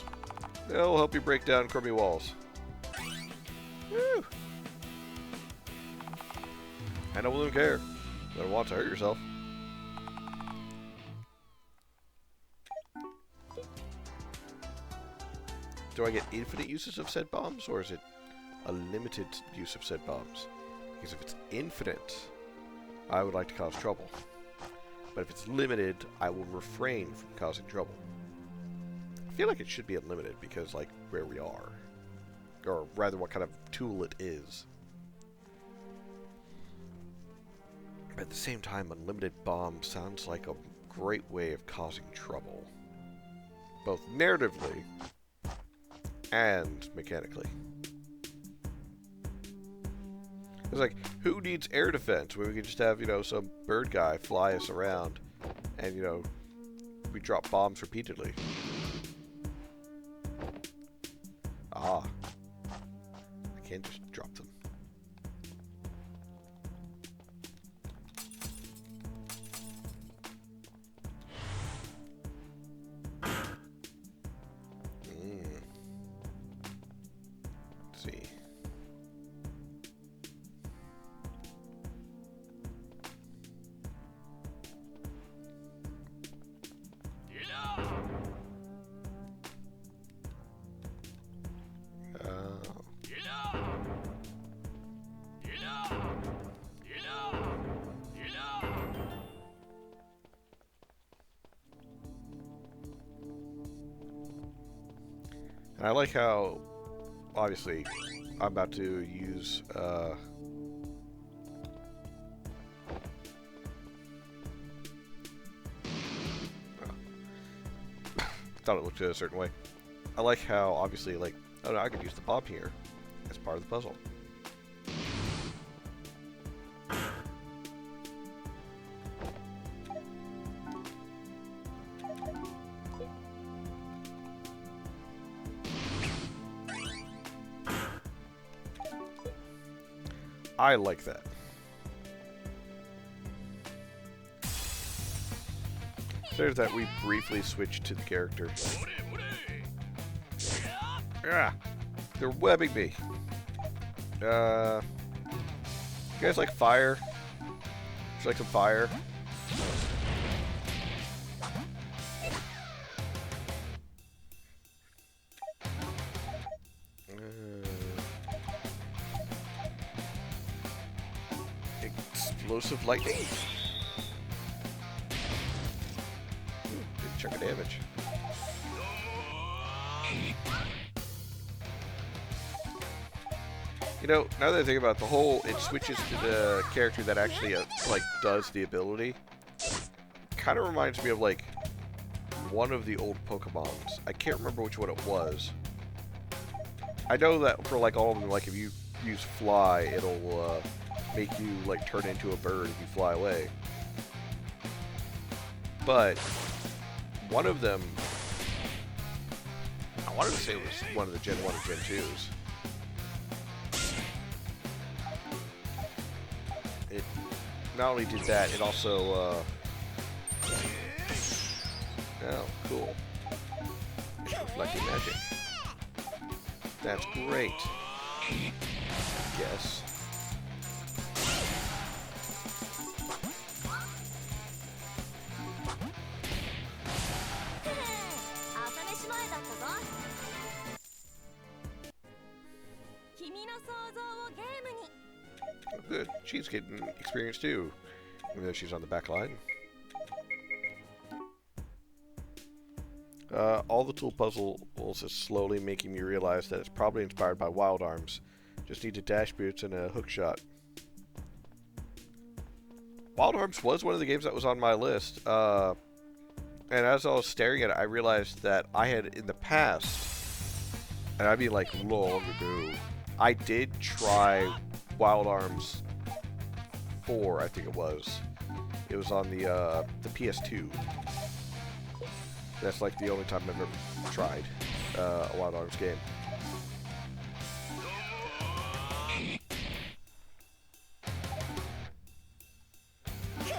They'll help you break down crummy walls. Woo! I don't really care. You don't want to hurt yourself. Do I get infinite uses of said bombs, or is it a limited use of said bombs? Because if it's infinite, I would like to cause trouble. But if it's limited, I will refrain from causing trouble. I feel like it should be unlimited because, like, where we are. Or rather, what kind of tool it is. At the same time, unlimited bomb sounds like a great way of causing trouble. Both narratively and mechanically. It's like, who needs air defense when we can just have, you know, some bird guy fly us around and, you know, we drop bombs repeatedly. Ah. I can't just drop them. Let's see. And I like how, obviously, I'm about to use, thought it looked a certain way. I like how, obviously, like, oh no, I could use the bomb here as part of the puzzle. I like that. There's that we briefly switched to the character. Ah, they're webbing me. You guys like fire? Would you like some fire? Explosive lightning. Ooh, big chunk of damage. You know, now that I think about it, the whole, it switches to the character that actually, like, does the ability. Kind of reminds me of, like, one of the old Pokemons. I can't remember which one it was. I know that for, like, all of them, like, if you use Fly, it'll, make you, like, turn into a bird if you fly away. But one of them, I wanted to say it was one of the Gen 1 and Gen 2s. It not only did that, it also, oh, cool. It's reflecting magic. That's great. Yes. Oh, good. She's getting experience too, even though she's on the back line. All the tool puzzles is slowly making me realize that it's probably inspired by Wild Arms. Just need a dash boots and a hook shot. Wild Arms was one of the games that was on my list. And as I was staring at it, I realized that I had in the past, and I mean like long ago, I did try Wild Arms 4, I think it was. It was on the PS2. That's like the only time I've ever tried a Wild Arms game.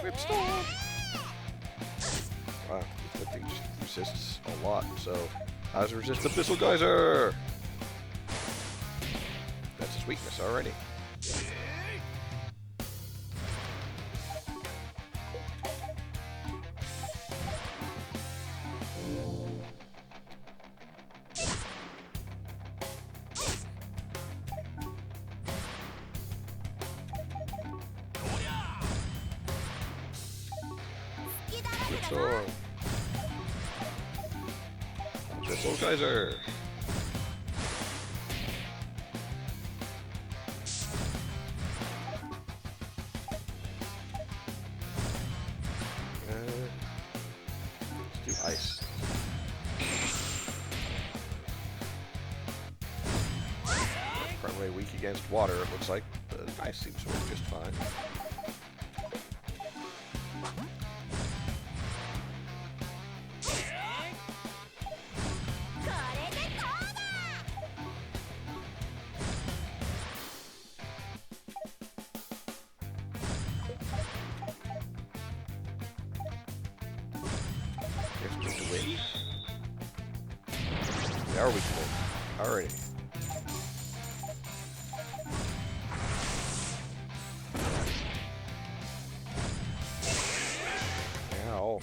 Whipstorm! Wow, that thing just resists a lot, so how does it resist the Abyssal Geyser? That's his weakness already. Whipstorm. Abyssal Geyser. Let's do ice. Probably weak against water, it looks like, but ice seems to work just fine. They are weak to wind. Alrighty. Ow.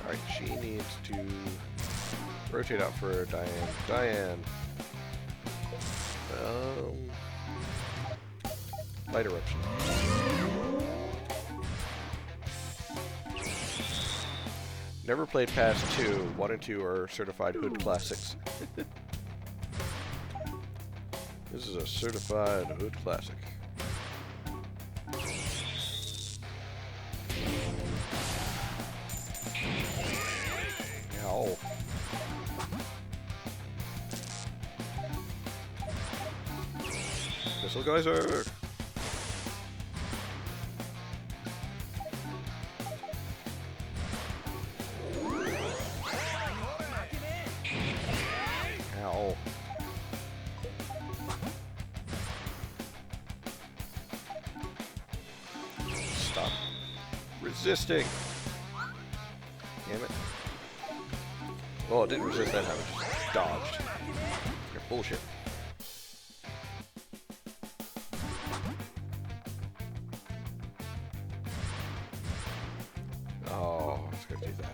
Alright, she needs to rotate out for Diane. Diane. Light eruption. Never played past 2. 1 and 2 are certified Hood classics. This is a certified Hood classic. Ow. Abyssal Geyser! Ow. Stop resisting. Damn it. Oh, it didn't resist that time, it just dodged. You're bullshit. Oh, it's gonna do that.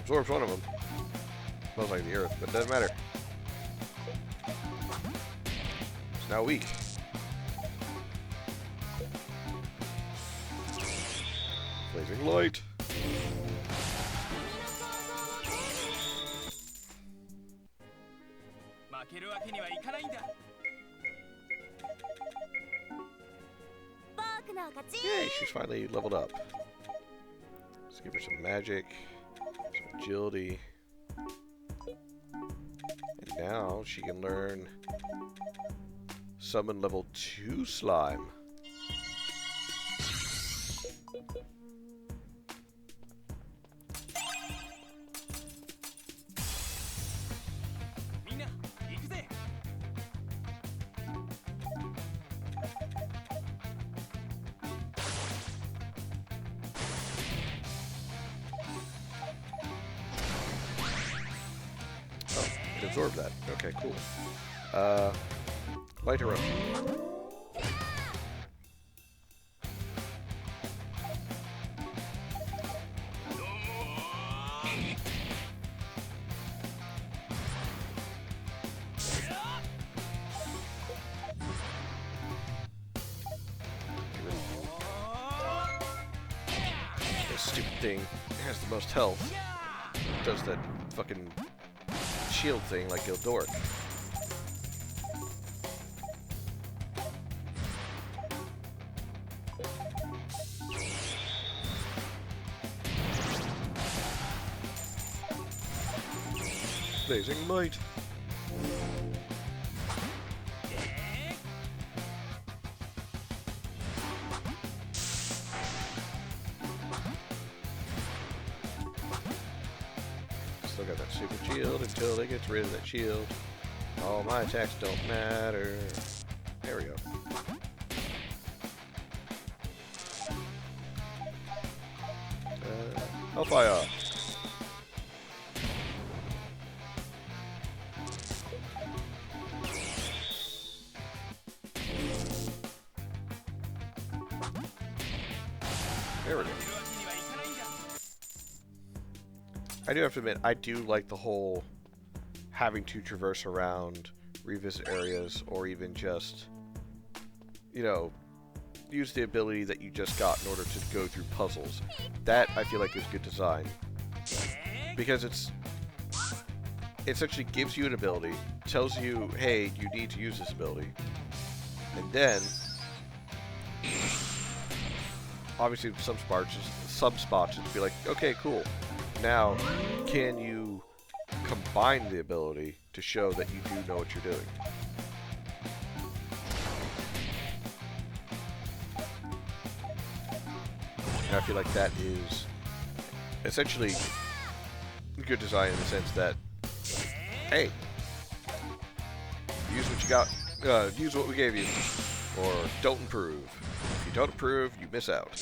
absorbs one of them. Smells like the earth, but it doesn't matter. It's now weak. Blazing light. Yay, she's finally leveled up. Let's give her some magic, some agility. And now she can learn summon level 2 slime. Absorb that. Okay, cool. Light eruption. This stupid thing has the most health. Does that fucking shield thing like Gildoric. Blazing might. Still got that super shield until they get rid of that shield. All my attacks don't matter. There we go. Hellfire. There we go. I do have to admit, I do like the whole having to traverse around, revisit areas, or even just, you know, use the ability that you just got in order to go through puzzles. That, I feel like, is good design. Because it essentially gives you an ability, tells you, hey, you need to use this ability. And then, obviously, some spots, it'd be like, okay, cool. Now, can you combine the ability to show that you do know what you're doing? And I feel like that is essentially good design in the sense that, hey, use what you got, use what we gave you, or don't improve. If you don't improve, you miss out.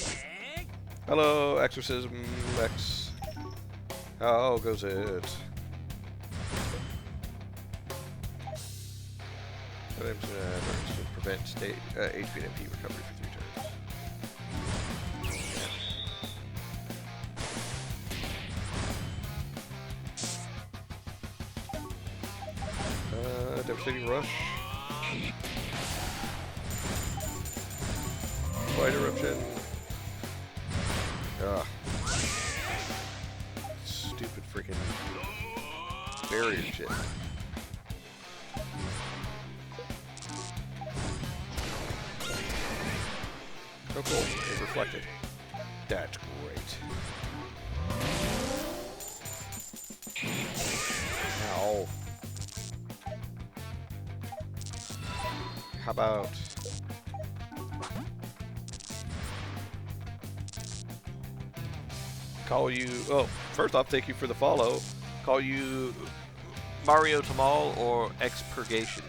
Hello, Exorcism X. How goes it? Items to prevent state HP and MP recovery for 3 turns. Devastating Rush. Light Eruption. Stupid freaking barrier shit. Oh cool, it reflected. That's great. Ow. How about... call you... oh, first off, thank you for the follow. Call you Mario Tamal or Expurgation.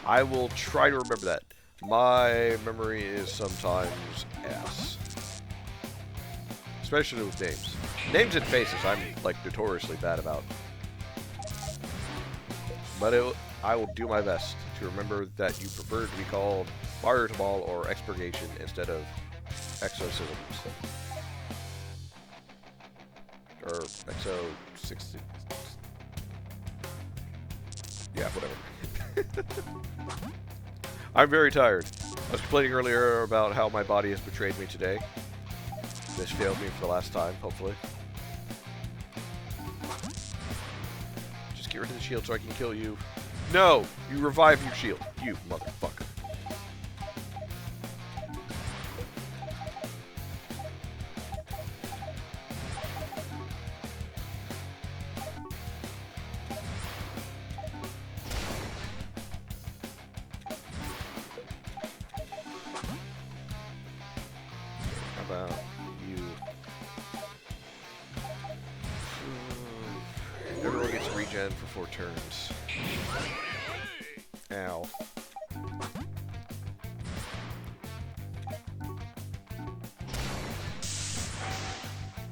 I will try to remember that. My memory is sometimes ass. Especially with names. Names and faces I'm, like, notoriously bad about. But I will do my best to remember that you prefer to be called Mario Tamal or Expurgation instead of Exorcisms. or XO60. Yeah, whatever. I'm very tired. I was complaining earlier about how my body has betrayed me today. This failed me for the last time, hopefully. Just get rid of the shield so I can kill you. No! You revive your shield, you motherfucker. Everyone gets regen for 4 turns. Ow.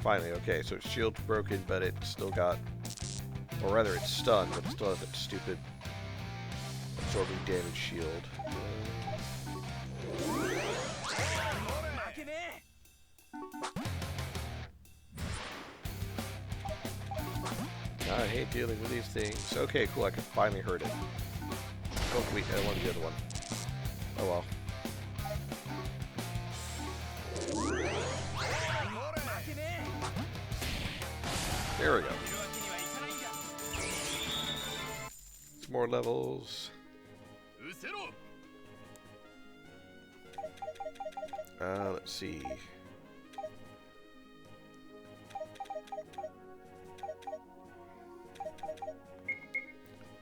Finally, okay, so its shield's broken, but it's still got, or rather it's stunned, but it still has that stupid absorbing damage shield. I hate dealing with these things. Okay, cool, I can finally hurt it. Oh, wait, I wanted the other one. Oh well. There we go. Some more levels. Let's see.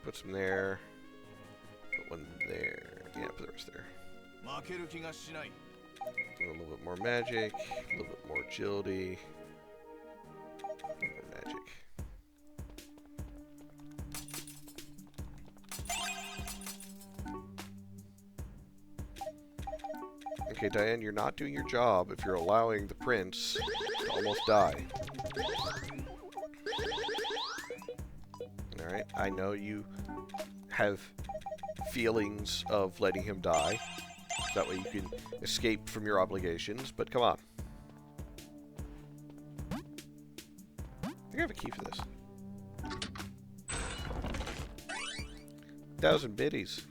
Put some there. Put one there. Yeah, put the rest there. Do a little bit more magic. A little bit more agility. A little more magic. Okay, Diane, you're not doing your job if you're allowing the prince to almost die. Alright, I know you have feelings of letting him die. That way you can escape from your obligations, but come on. I think I have a key for this. 1,000 biddies.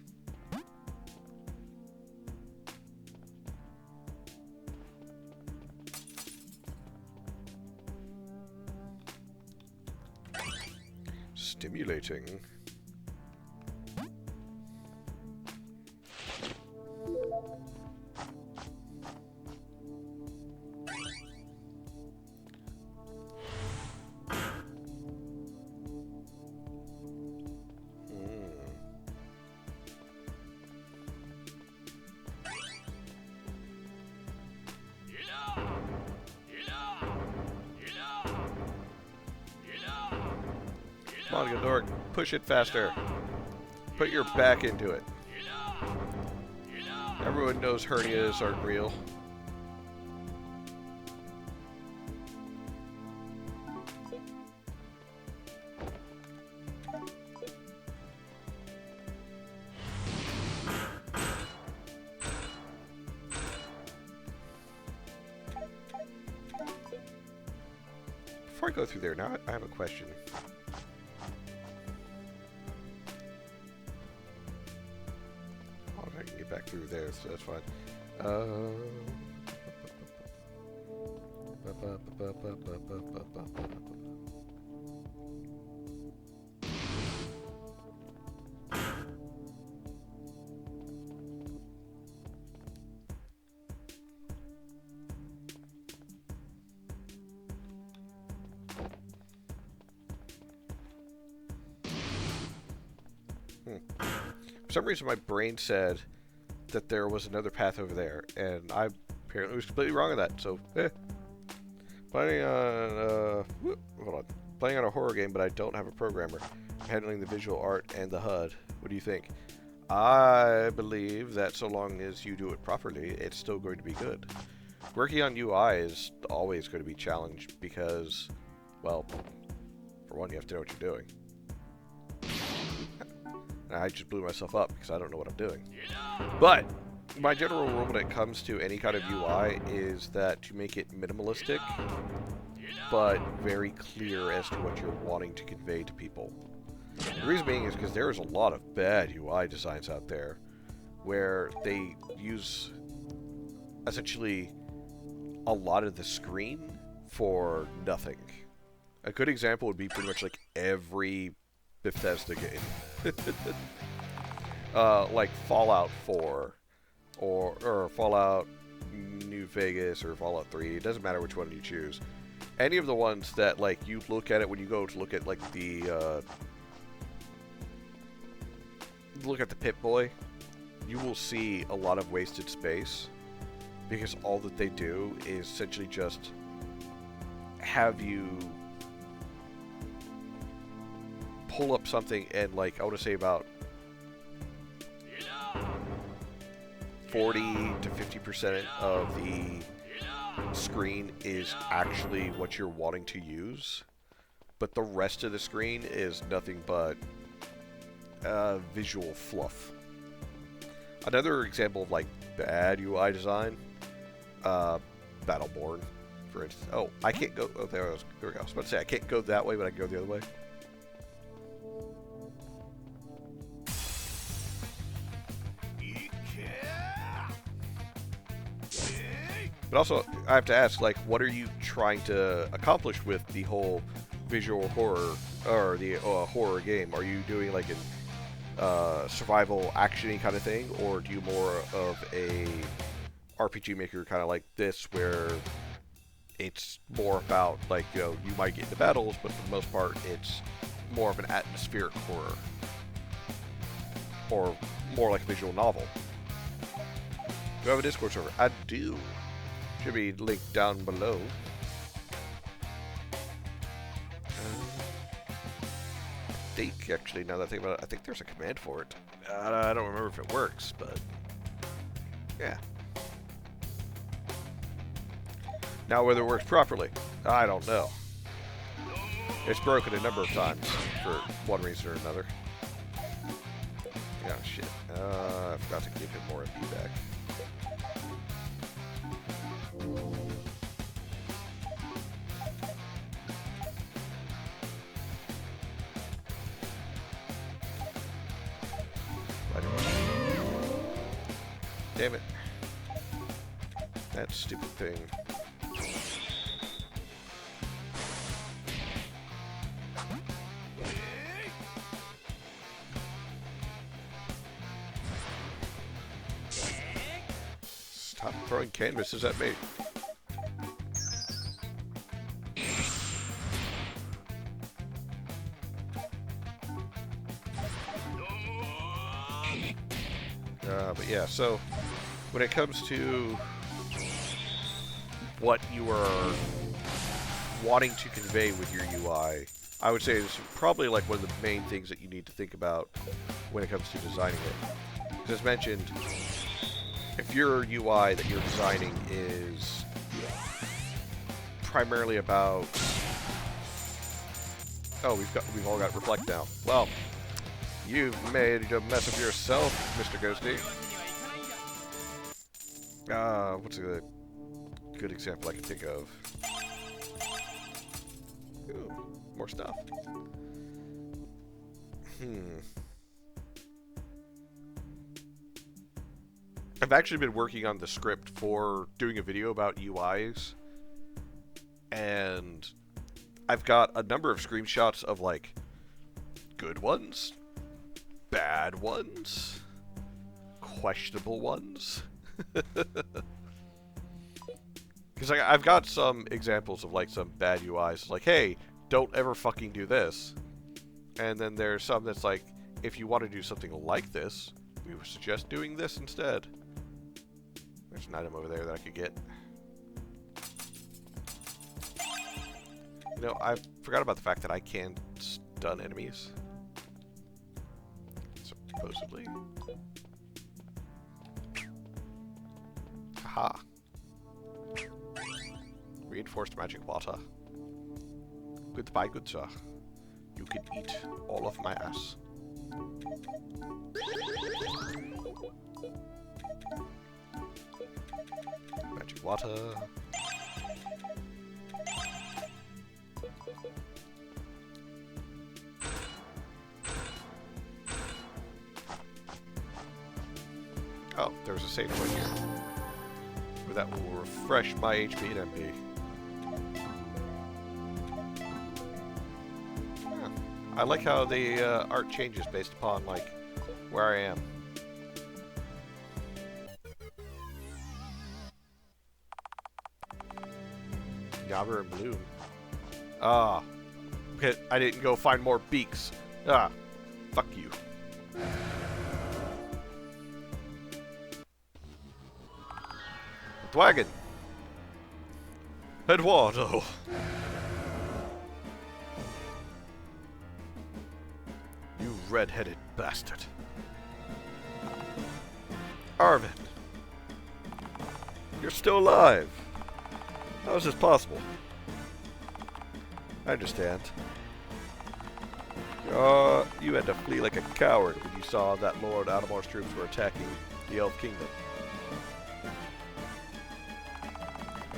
Stimulating. Come on, Ghidorah, push it faster. Put your back into it. Everyone knows hernias aren't real. Before I go through there, now I have a question. I can get back through there, so that's fine. For some reason, my brain said that there was another path over there, and I apparently was completely wrong on that. So, playing on hold on, playing on a horror game, but I don't have a programmer handling the visual art and the HUD. What do you think? I believe that so long as you do it properly, it's still going to be good. Working on UI is always going to be challenged because, well, for one, you have to know what you're doing. I just blew myself up because I don't know what I'm doing. But my general rule when it comes to any kind of UI is that to make it minimalistic but very clear as to what you're wanting to convey to people. The reason being is because there's a lot of bad UI designs out there where they use essentially a lot of the screen for nothing. A good example would be pretty much like every Bethesda game. Like Fallout 4 or Fallout New Vegas or Fallout 3. It doesn't matter which one you choose. Any of the ones that like you look at it when you go to look at like the Pip-Boy, you will see a lot of wasted space because all that they do is essentially just have you pull up something and like I want to say about 40 to 50% of the screen is actually what you're wanting to use, but the rest of the screen is nothing but visual fluff. Another example of like bad UI design, Battleborn, for instance. Oh, I can't go. Oh, there we go. I was about to say I can't go that way, but I can go the other way. But also, I have to ask, like, what are you trying to accomplish with the whole visual horror, or the horror game? Are you doing, like, an survival action-y kind of thing, or do you more of a RPG maker kind of like this, where it's more about, like, you know, you might get into battles, but for the most part, it's more of an atmospheric horror, or more like a visual novel? Do you have a Discord server? I do. Should be linked down below. I think, actually, now that I think about it, I think there's a command for it. I don't remember if it works, but yeah. Now, whether it works properly, I don't know. It's broken a number of times for one reason or another. Yeah, shit. I forgot to give him more MP back. Damn it. That stupid thing. Stop throwing canvases at me. But yeah, so when it comes to what you are wanting to convey with your UI, I would say it's probably like one of the main things that you need to think about when it comes to designing it. As mentioned, if your UI that you're designing is primarily about, oh, we've all got reflect now. Well, you've made a mess of yourself, Mr. Ghosty. What's a good example I can think of? Ooh, more stuff. I've actually been working on the script for doing a video about UIs, and I've got a number of screenshots of, like, good ones, bad ones, questionable ones. Because I've got some examples of, like, some bad UIs. Like, hey, don't ever fucking do this. And then there's some that's like, if you want to do something like this, we would suggest doing this instead. There's an item over there that I could get. You know, I forgot about the fact that I can stun enemies. Supposedly. Haha. Reinforced magic water. Goodbye, good sir. You can eat all of my ass. Magic water. Oh, there's a save point here. That will refresh my HP and MP. Yeah. I like how the art changes based upon, like, where I am. Nyabur and Bloom. Ah. Okay, I didn't go find more beaks. Ah. Fuck you. Wagon. Eduardo. You red-headed bastard. Arvin. You're still alive. How is this possible? I understand. You had to flee like a coward when you saw that Lord Adamor's troops were attacking the Elf Kingdom.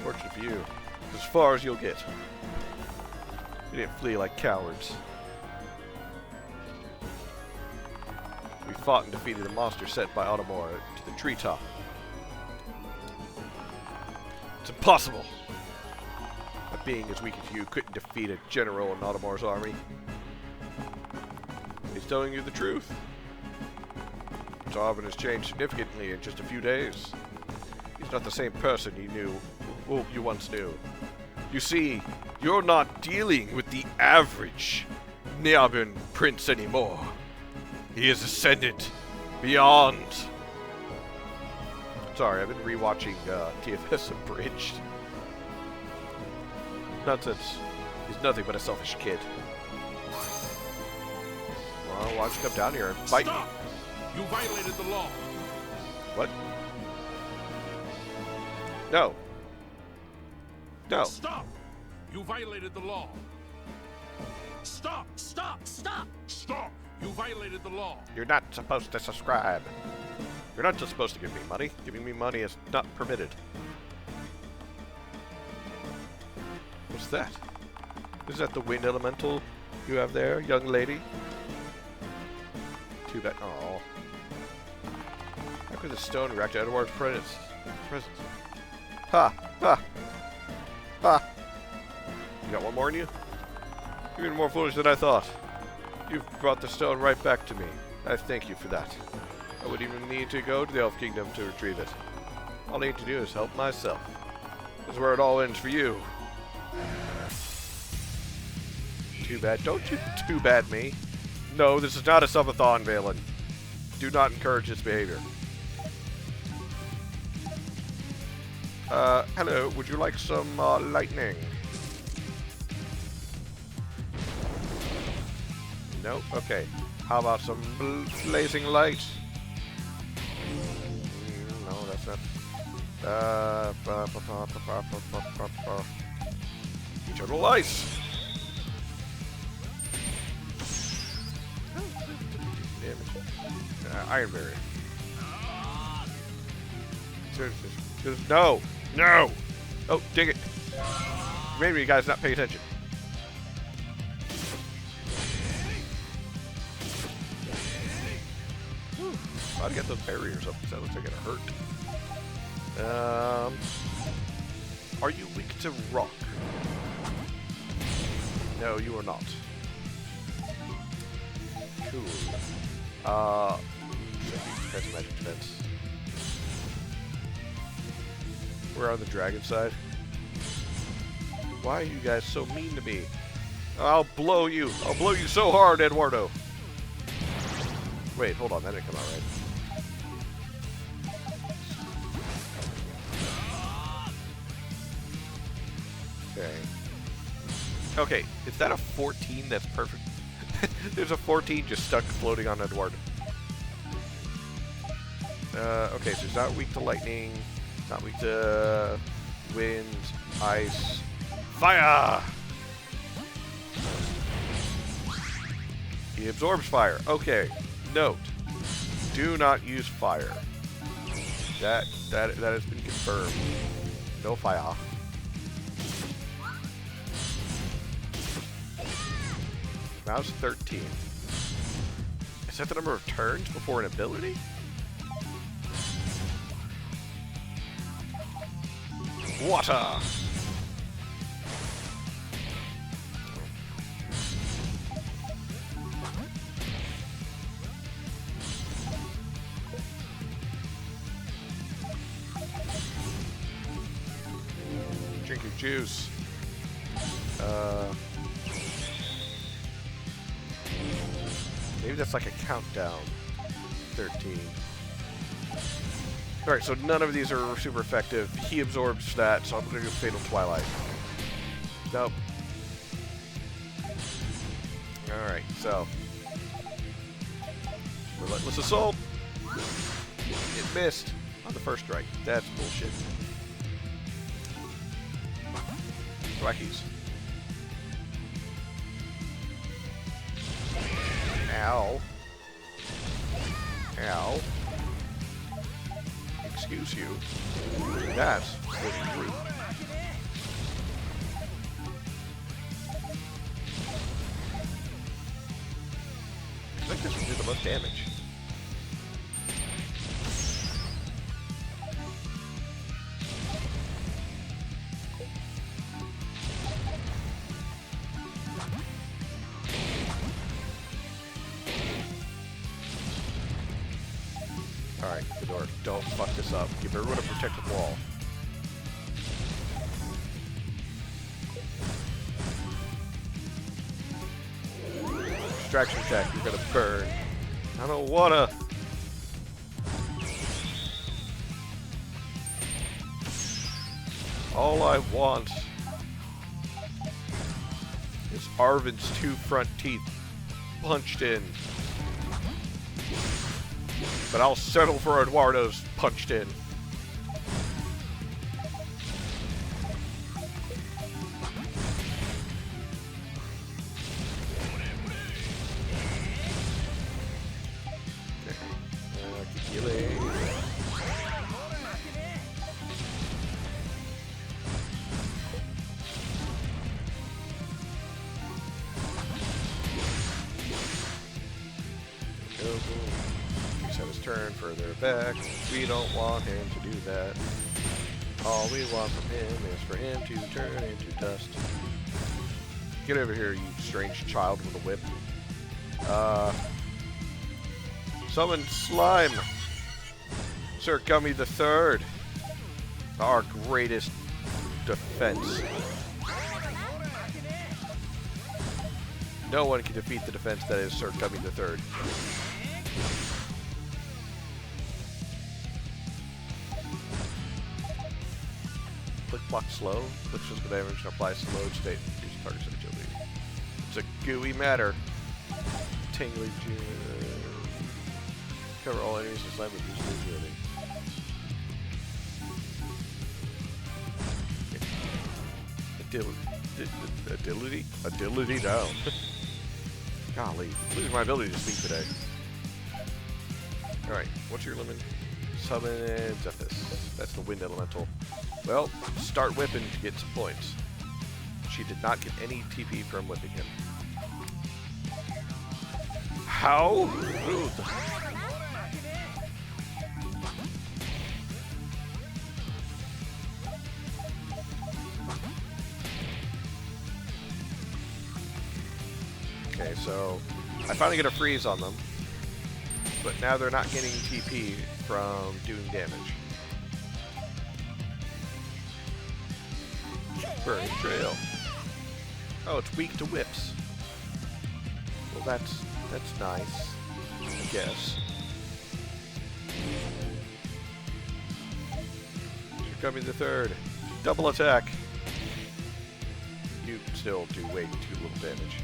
Fortunate for you. As far as you'll get. You didn't flee like cowards. We fought and defeated a monster sent by Adamor to the treetop. It's impossible! A being as weak as you couldn't defeat a general in Adamor's army. He's telling you the truth. Tarvin has changed significantly in just a few days. He's not the same person you once knew. You see, you're not dealing with the average Nyabur prince anymore. He has ascended beyond. Sorry, I've been rewatching TFS Abridged. Nonsense. He's nothing but a selfish kid. Well, why don't you come down here and fight me? Stop! You violated the law. What? No. No. Stop! You violated the law. Stop! Stop! Stop! Stop! You violated the law. You're not supposed to subscribe. You're not just supposed to give me money. Giving me money is not permitted. What's that? Is that the wind elemental you have there, young lady? Too bad. Oh. How could the stone react to Edward's presence? Ha! Ha! Ha! You got one more in you? You're even more foolish than I thought. You've brought the stone right back to me. I thank you for that. I wouldn't even need to go to the Elf Kingdom to retrieve it. All I need to do is help myself. This is where it all ends for you. Too bad. Don't you too bad me. No, this is not a subathon, Valen. Do not encourage this behavior. Hello, would you like some, lightning? Nope, okay. How about some blazing light? No, that's not... Eternal ice! Iron barrier. No! No! Oh, dig it! Maybe you guys not pay attention. Gotta get those barriers up, because that looks like it hurt. Are you weak to rock? No, you are not. Cool. Defense, magic defense. We're on the dragon side. Why are you guys so mean to me? I'll blow you. I'll blow you so hard, Eduardo. Wait, hold on. That didn't come out right. Okay. Okay, is that a 14 that's perfect? There's a 14 just stuck floating on Eduardo. Okay, so it's not weak to lightning, not weak to wind, ice, fire! He absorbs fire. Okay, note, do not use fire. That has been confirmed. No fire. Now it's 13. Is that the number of turns before an ability? Water! Drink your juice. Maybe that's like a countdown. 13. Alright, so none of these are super effective. He absorbs that, so I'm going to do Fatal Twilight. Nope. Alright, so. Relentless Assault. It missed on the first strike. That's bullshit. Wackies. Ow. Ow. Excuse you. That's really rude. I think this will do the most damage. Alright, Fedor, don't fuck this up. Give everyone a protective wall. Distraction attack, you're gonna burn. I don't wanna. All I want is Arvin's 2 front teeth punched in. But I'll settle for Eduardo's punched in. Keep healing. His turn further back. We don't want him to do that. All we want from him is for him to turn into dust. Get over here, you strange child with a whip. Summon Slime! Sir Gummy the Third. Our greatest defense. No one can defeat the defense that is Sir Gummy the Third. Click block slow. Click physical damage and apply slowed state. Use target's agility. It's a gooey matter. Tingly. Cover all enemies in slime with use agility. Agility down. Golly, losing my ability to speak today. Alright, what's your limit? Summon Zephys. That's the wind elemental. Well, start whipping to get some points. She did not get any TP from whipping him. How rude. Okay, so I finally get a freeze on them, but now they're not getting TP from doing damage. Burning Trail. Oh, it's weak to whips. Well, that's nice, I guess. Here comes the third. Double attack. You still do way too little damage.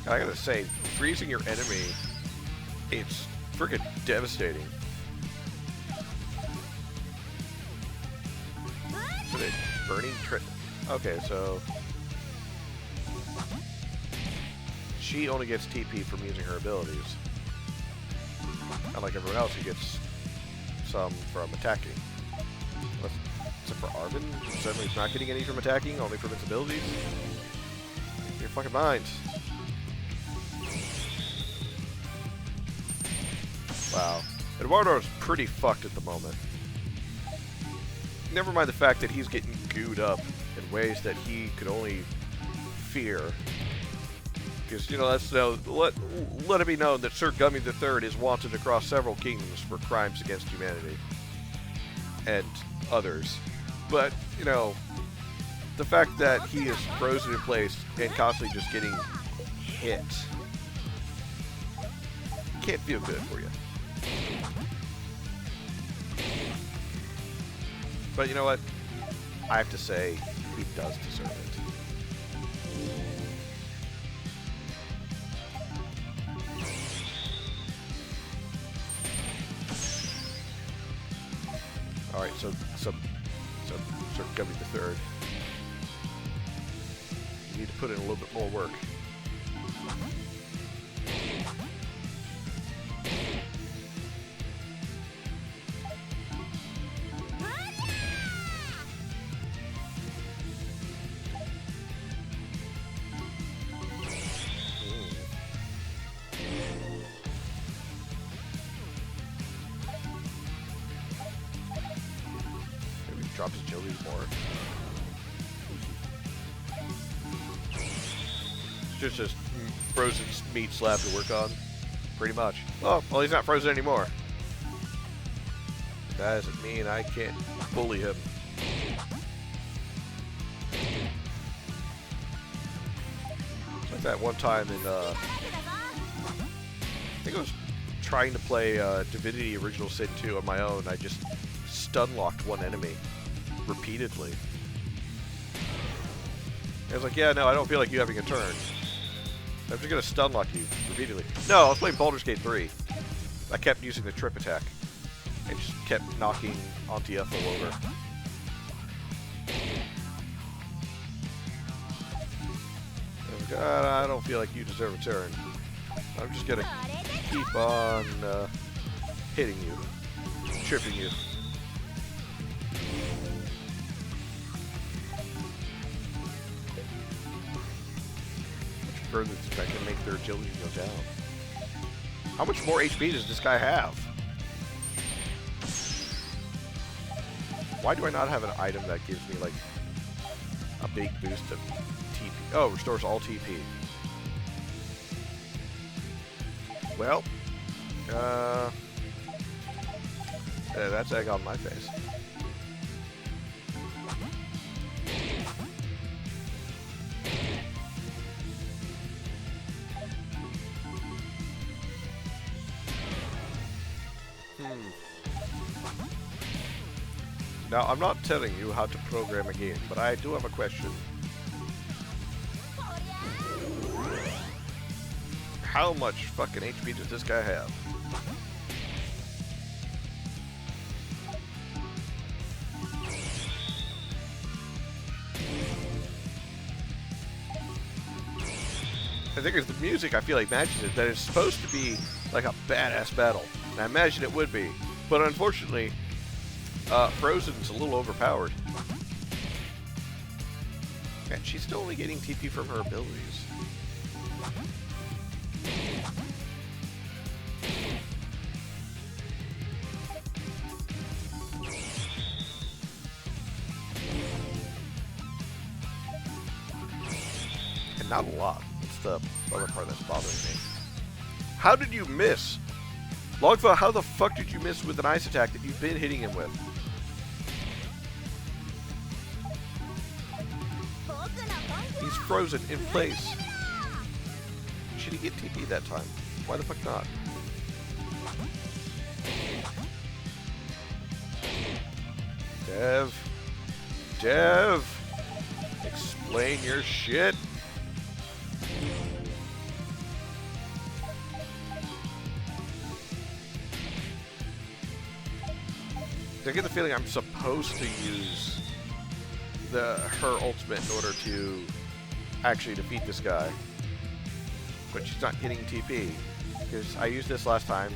I gotta say, freezing your enemy, it's freaking devastating. So they burning okay, so she only gets TP from using her abilities. Unlike everyone else who gets some from attacking. Except for Arvin, suddenly it's not getting any from attacking, only from its abilities. Your fucking minds. pow. Eduardo's pretty fucked at the moment. Never mind the fact that he's getting gooed up in ways that he could only fear. Because, you know, that's let it be known that Sir Gummy III is wanted across several kingdoms for crimes against humanity. And others. But, you know, the fact that he is frozen in place and constantly just getting hit can't feel good for you. But you know what? I have to say, he does deserve it. Alright, so Sir Gummy the III. You need to put in a little bit more work. Drop his agility more. It's just a frozen meat slab to work on. Pretty much. Oh, well, he's not frozen anymore. That doesn't mean I can't bully him. It's like that one time in, I think I was trying to play Divinity Original Sin 2 on my own. I just stun-locked one enemy repeatedly. I was like, yeah, no, I don't feel like you having a turn. I'm just gonna stun lock you repeatedly. No, I was playing Baldur's Gate 3. I kept using the trip attack. And just kept knocking Auntie Ethel over. God, I don't feel like you deserve a turn. I'm just gonna keep on hitting you. Tripping you. Further to try to make their agility go down. How much more HP does this guy have? Why do I not have an item that gives me like a big boost of TP? Oh, restores all TP. Well, that's egg on my face. Now, I'm not telling you how to program a game, but I do have a question. How much fucking HP does this guy have? The thing is, the music, I feel like, matches it, that it's supposed to be like a badass battle. And I imagine it would be. But unfortunately, Frozen's a little overpowered. And she's still only getting TP from her abilities. And not a lot. That's the other part that's bothering me. How did you miss? Logfa, how the fuck did you miss with an ice attack that you've been hitting him with? He's frozen in place. Should he get TP that time? Why the fuck not? Dev! Explain your shit! I get the feeling I'm supposed to use her ultimate in order to actually defeat this guy. But she's not getting TP. Because I used this last time.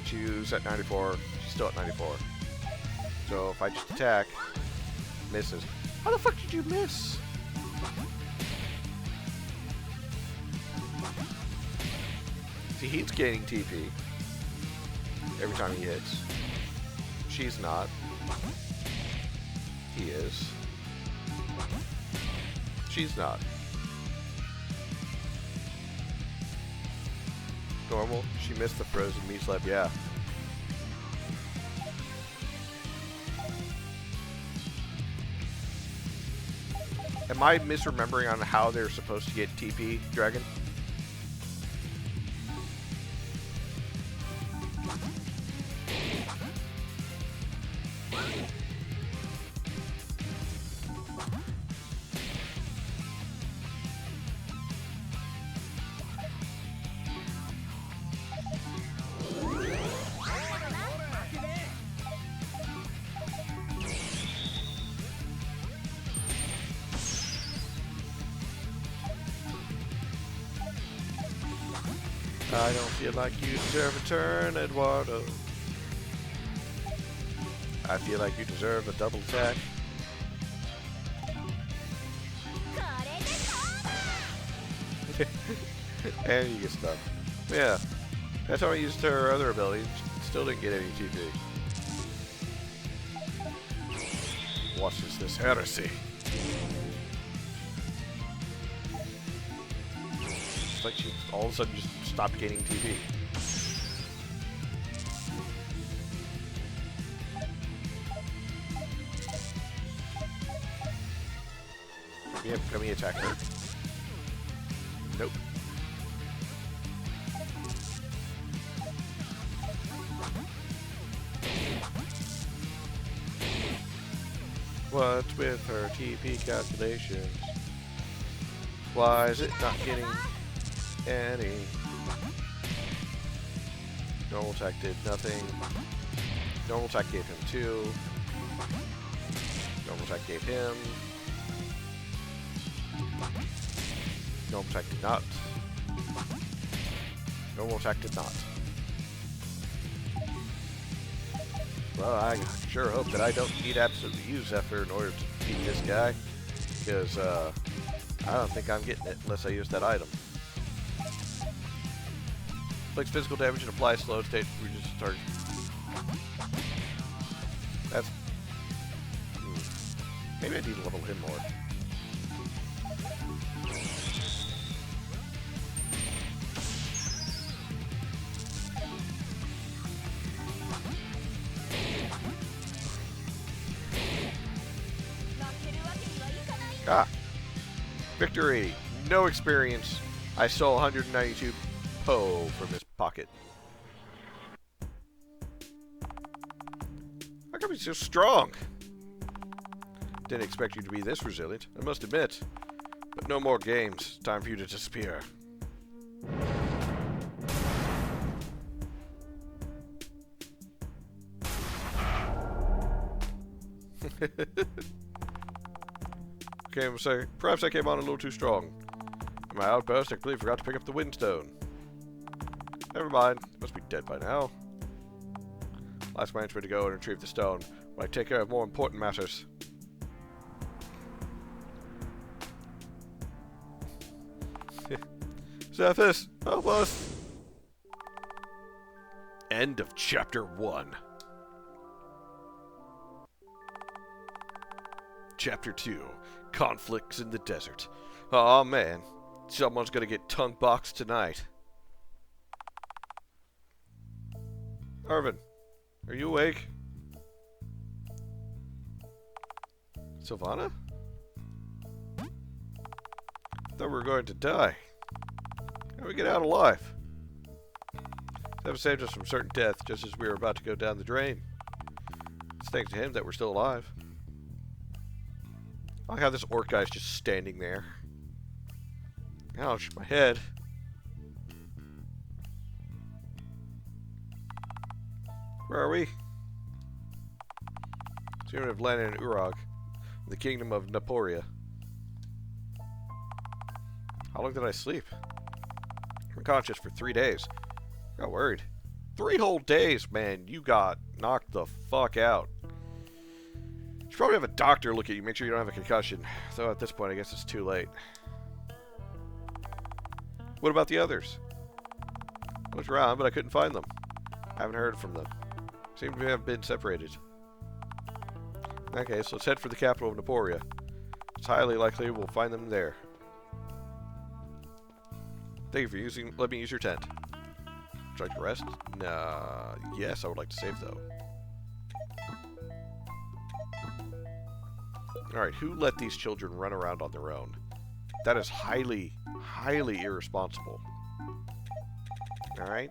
She was at 94. She's still at 94. So if I just attack, misses. How the fuck did you miss? See, he's gaining TP. every time he hits. She's not. He is. She's not. Normal. She missed the frozen meat slap. Yeah. Am I misremembering on how they're supposed to get TP, Dragon? I don't feel like you deserve a turn, Eduardo. I feel like you deserve a double attack. And you get stuck. Yeah. That's how I used her other ability. Still didn't get any TP. What is this heresy? It's like she all of a sudden just stopped getting TP. Yep, can we attack her? Nope. What's with her TP calculations? Why is it not getting any? Normal attack did nothing. Normal attack gave him 2. Normal attack gave him. Normal attack did not. Normal attack did not. Well, I sure hope that I don't need absolutely use Zephyr in order to beat this guy. Because, I don't think I'm getting it unless I use that item. Inflicts physical damage and applies slow state to reduce the target. That's... Maybe I need to level him more. Ah! Victory! No experience. I stole 192 Po from his pocket. How come he's so strong? Didn't expect you to be this resilient, I must admit. But no more games. Time for you to disappear. Okay, I'm sorry. Perhaps I came on a little too strong. In my outburst, I completely forgot to pick up the windstone. Never mind. It must be dead by now. Last man's way to go and retrieve the stone, while I take care of more important matters. Zephys, help us! End of Chapter 1. Chapter 2. Conflicts in the desert. Aw, man. Someone's gonna get tongue-boxed tonight. Arvin, are you awake? Sylvana? Thought we were going to die. How do we get out alive? That saved us from certain death just as we were about to go down the drain. It's thanks to him that we're still alive. I like how this orc guy's just standing there. Ouch, my head. Where are we? Seem to have landed in Urag, the kingdom of Naporia. How long did I sleep? Unconscious for 3 days. Got worried. 3 whole days, man. You got knocked the fuck out. You should probably have a doctor look at you, make sure you don't have a concussion. Though at this point, I guess it's too late. What about the others? I looked around, but I couldn't find them. Haven't heard from them. Seem to have been separated. Okay, so let's head for the capital of Naporia. It's highly likely we'll find them there. Thank you for using. Let me use your tent. Would you like to rest? Nah. Yes, I would like to save though. Alright, who let these children run around on their own? That is highly, highly irresponsible. Alright.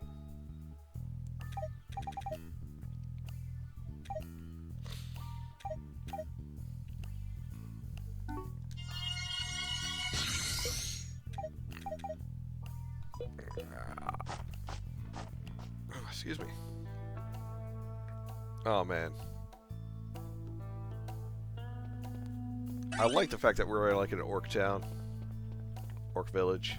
Excuse me. Oh, man. I like the fact that we're like in an orc town. Orc village.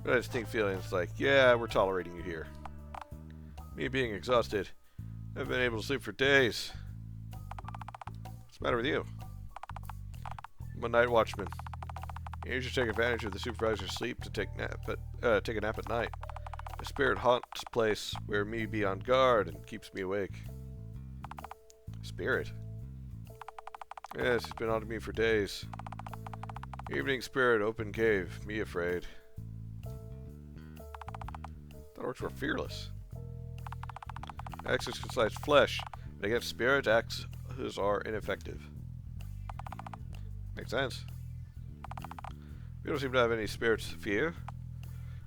But I just think feeling it's like, yeah, we're tolerating you here. Me being exhausted. I've been able to sleep for days. What's the matter with you? I'm a night watchman. You should take advantage of the supervisor's sleep to take a nap at night. The spirit haunts place where me be on guard and keeps me awake. Spirit? Yes, it's been on me for days. Evening spirit, open cave, me afraid. Thought orcs were fearless. Axes can slice flesh, but against spirit, axes are ineffective. Makes sense. We don't seem to have any spirits to fear.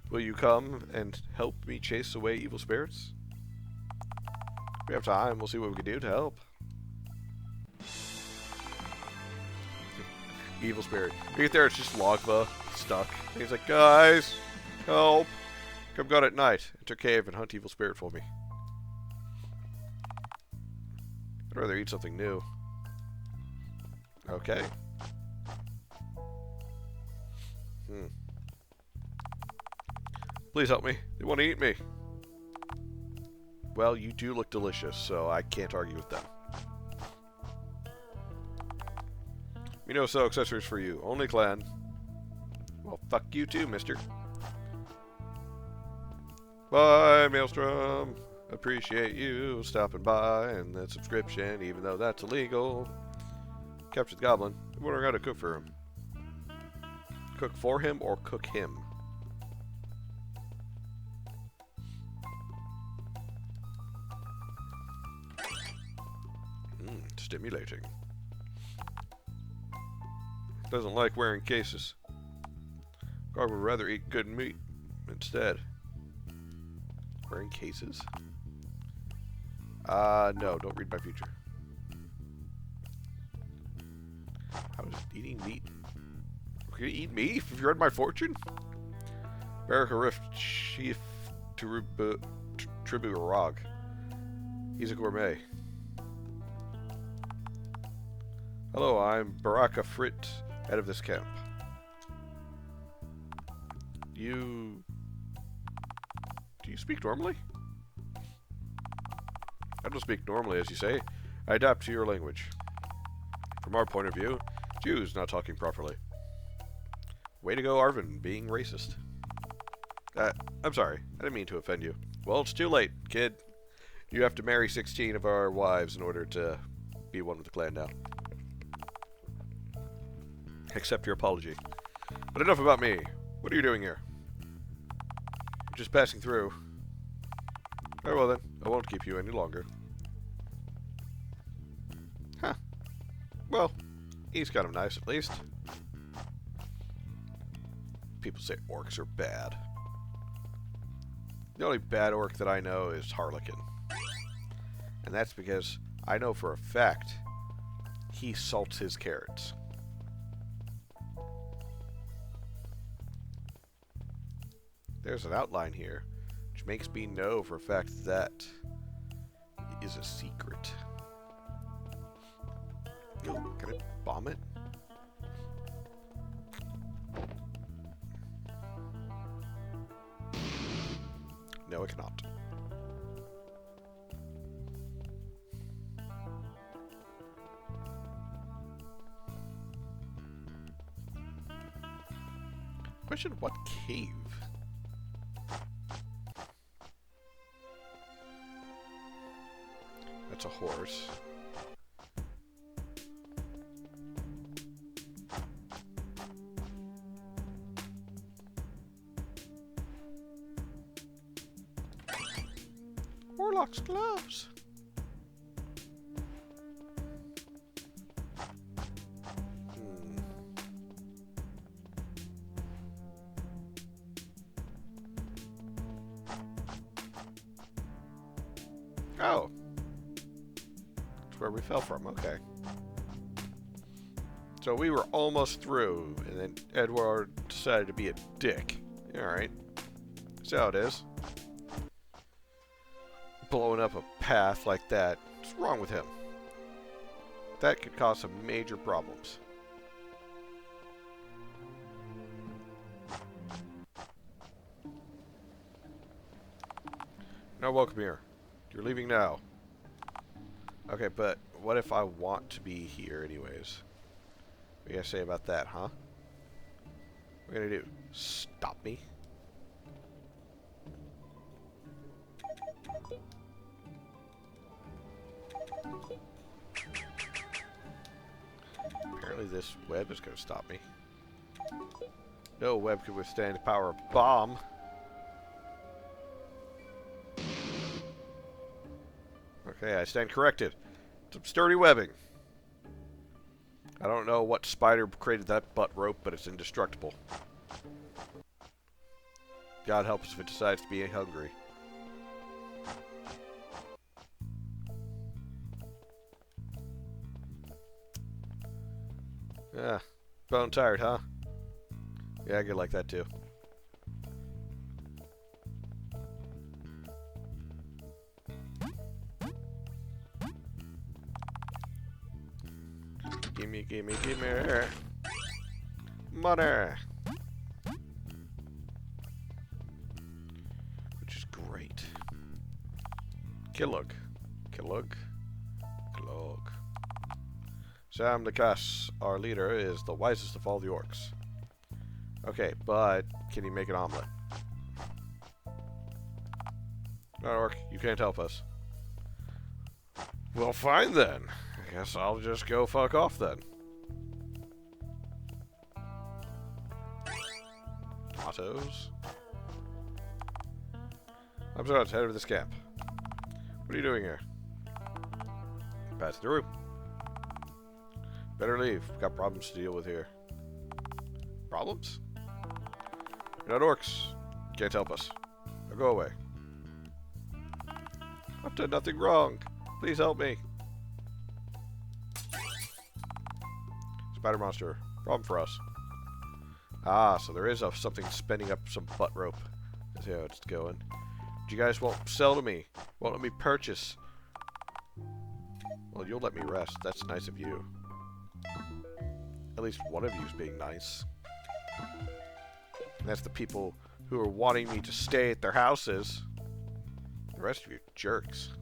Will you come and help me chase away evil spirits? If we have time, we'll see what we can do to help. Evil spirit. You get there, it's just Logva, stuck. And he's like, guys, help. Come God at night. Enter cave and hunt evil spirit for me. I'd rather eat something new. Okay. Please help me. They want to eat me. Well, you do look delicious, so I can't argue with them. We know sell accessories for you. Only clan. Well, fuck you too, mister. Bye, Maelstrom. Appreciate you stopping by and the subscription, even though that's illegal. Capture the goblin. I'm wondering how to cook for him. Cook for him or cook him? Stimulating. Doesn't like wearing cases. Guard would rather eat good meat instead. Wearing cases? No, don't read my future. How is eating meat? Can you eat meat if you read my fortune? Barak Rift Chief Tribu Rog. He's a gourmet. Hello, I'm Baraka Frit, head of this camp. Do you speak normally? I don't speak normally, as you say. I adapt to your language. From our point of view, Jews not talking properly. Way to go, Arvin, being racist. I'm sorry, I didn't mean to offend you. Well, it's too late, kid. You have to marry 16 of our wives in order to be one with the clan now. Accept your apology. But enough about me. What are you doing here? Just passing through. Very well then. I won't keep you any longer. Huh. Well, he's kind of nice at least. People say orcs are bad. The only bad orc that I know is Harlequin. And that's because I know for a fact he salts his carrots. There's an outline here, which makes me know for a fact that is a secret. Ooh, can I bomb it? No, I cannot. Question, what cave? That's a horse. Warlock's gloves. Oh. That's where we fell from. Okay. So we were almost through, and then Edward decided to be a dick. Alright. That's how it is. Blowing up a path like that. What's wrong with him? That could cause some major problems. No, welcome here. You're leaving now. Okay, but what if I want to be here anyways? What do you guys say about that, huh? What are you gonna do? Stop me? Apparently this web is gonna stop me. No web could withstand the power of a bomb. Okay, I stand corrected. Some sturdy webbing. I don't know what spider created that butt rope, but it's indestructible. God help us if it decides to be hungry. Ah, bone tired, huh? Yeah, I get like that too. Gimme money. Which is great. Kellogg. Sam the Cass, our leader, is the wisest of all the orcs. Okay, but can he make an omelet? No, orc, you can't help us. Well, fine then. I guess I'll just go fuck off then. Autos. I'm sorry, head of this camp. What are you doing here? Pass through. Better leave. Got problems to deal with here. Problems? You're not orcs. Can't help us. Now go away. I've done nothing wrong. Please help me. Spider monster. Problem for us. Ah, so there is something spinning up some butt rope. That's how it's going. But you guys won't sell to me. Won't let me purchase. Well, you'll let me rest. That's nice of you. At least one of you is being nice. And that's the people who are wanting me to stay at their houses. The rest of you jerks.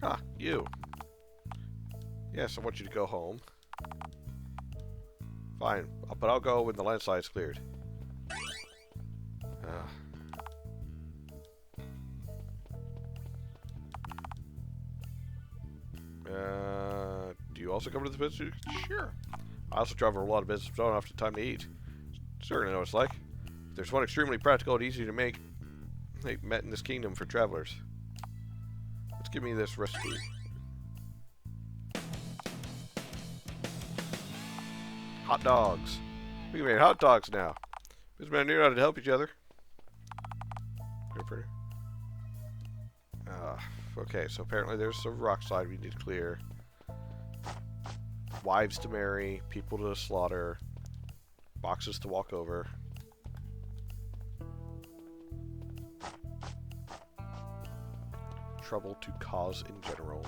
Ah, you. Yes, I want you to go home. Fine, but I'll go when the landslide's cleared. Do you also come to the business? Sure. I also travel a lot of business, so I don't have time to eat. Certainly know what it's like. There's one extremely practical and easy to make met in this kingdom for travelers. Let's give me this recipe. Hot dogs. We can make hot dogs now. This man knew how to help each other. Okay, so apparently there's a rock slide we need to clear. Wives to marry, people to slaughter, boxes to walk over. Trouble to cause in general.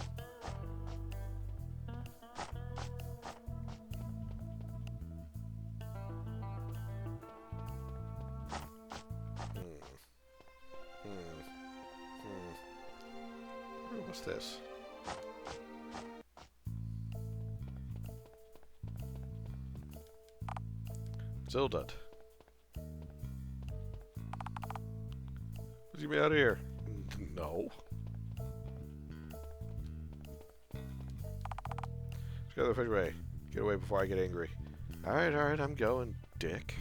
What's this? Zildut. Let's get me out of here. No. Let's go the fridge way. Get away before I get angry. Alright, I'm going, dick.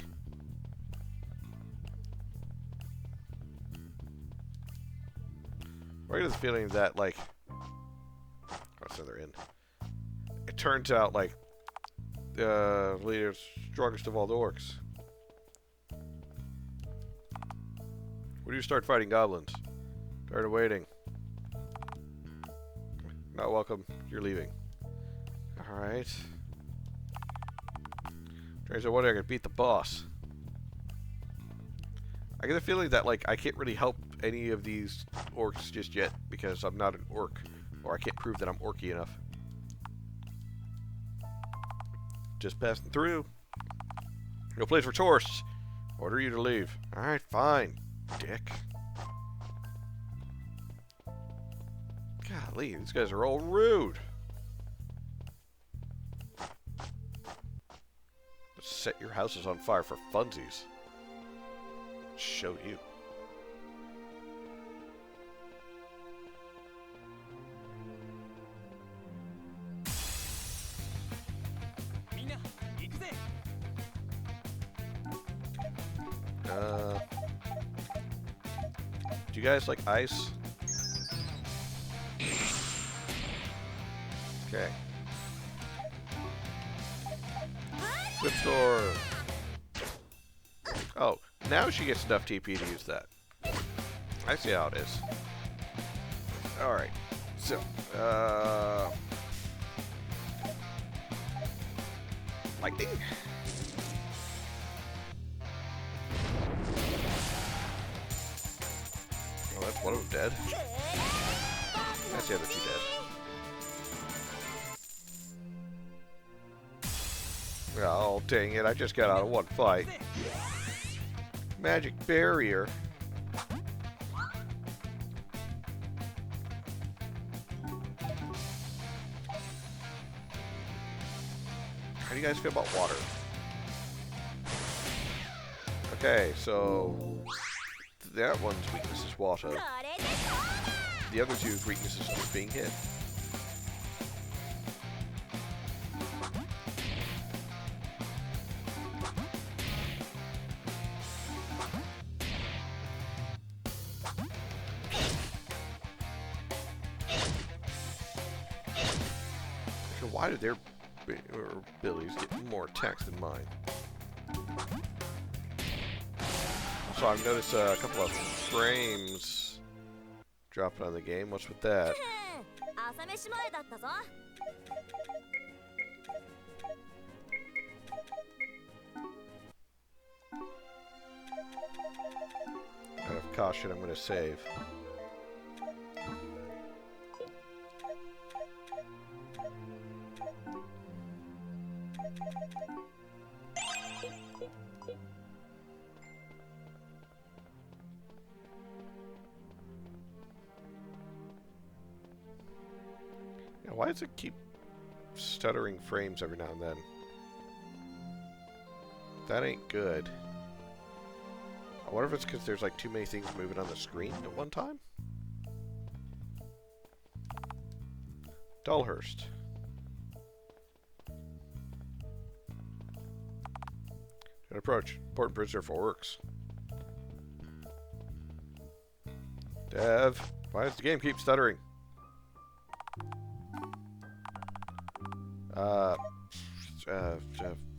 I get the feeling that, like... Oh, so they're in. It turns out, like, the leader's strongest of all the orcs. When do you start fighting goblins? Tired of waiting. Not welcome. You're leaving. Alright. Turns out one day I can beat the boss. I get the feeling that, like, I can't really help any of these orcs just yet because I'm not an orc. Or I can't prove that I'm orky enough. Just passing through. No place for tourists. Order you to leave. Alright, fine, dick. Golly, these guys are all rude. Let's set your houses on fire for funsies. Show you. Do you guys like ice? Okay. Whipstorm. Oh, now she gets enough TP to use that. I see how it is. Alright. So, lightning? Oh, that's one of them dead. That's the other two dead. Oh, dang it, I just got out of one fight. Magic barrier. How do you guys feel about water? Okay, so that one's weakness is water. The other two's weakness is just being hit. So why did their abilities get more attacks than mine? So I've noticed a couple of frames dropping on the game. What's with that? Out of caution, I'm going to save. Yeah, why does it keep stuttering frames every now and then? That ain't good. I wonder if it's because there's like too many things moving on the screen at one time? Dullhurst. An approach. Important prisoner for orcs. Dev, why does the game keep stuttering?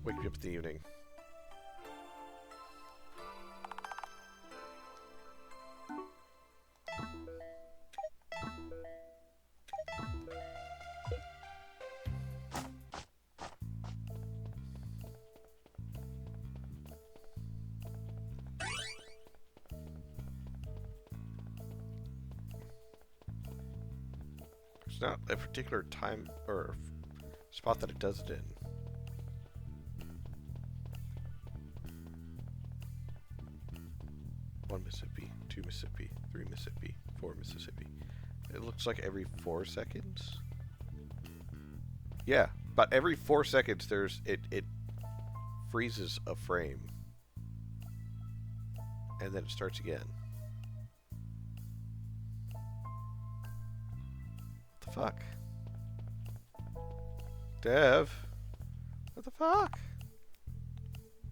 Wake me up in the evening. There's not a particular time or spot that it does it in. One Mississippi, 2 Mississippi, 3 Mississippi, 4 Mississippi. It looks like every 4 seconds. Yeah, but every 4 seconds there's it freezes a frame. And then it starts again. What the fuck? Dev? What the fuck?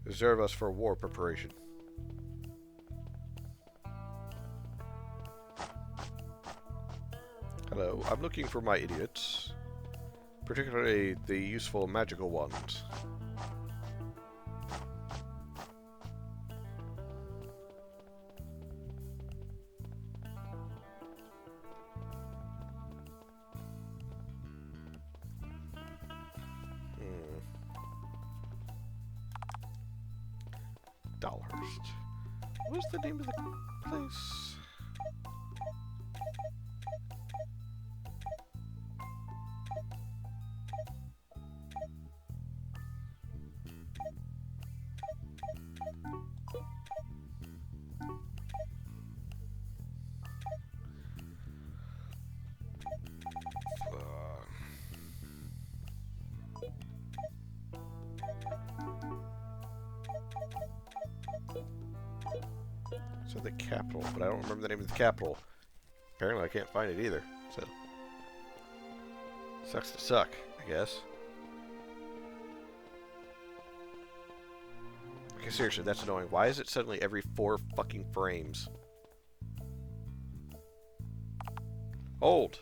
Reserve us for war preparation. Hello, I'm looking for my idiots. Particularly the useful magical ones. Dollhurst. What's the name of the place? So the capital, but I don't remember the name of the capital. Apparently I can't find it either, so... Sucks to suck, I guess. Okay, seriously, that's annoying. Why is it suddenly every 4 fucking frames? Hold!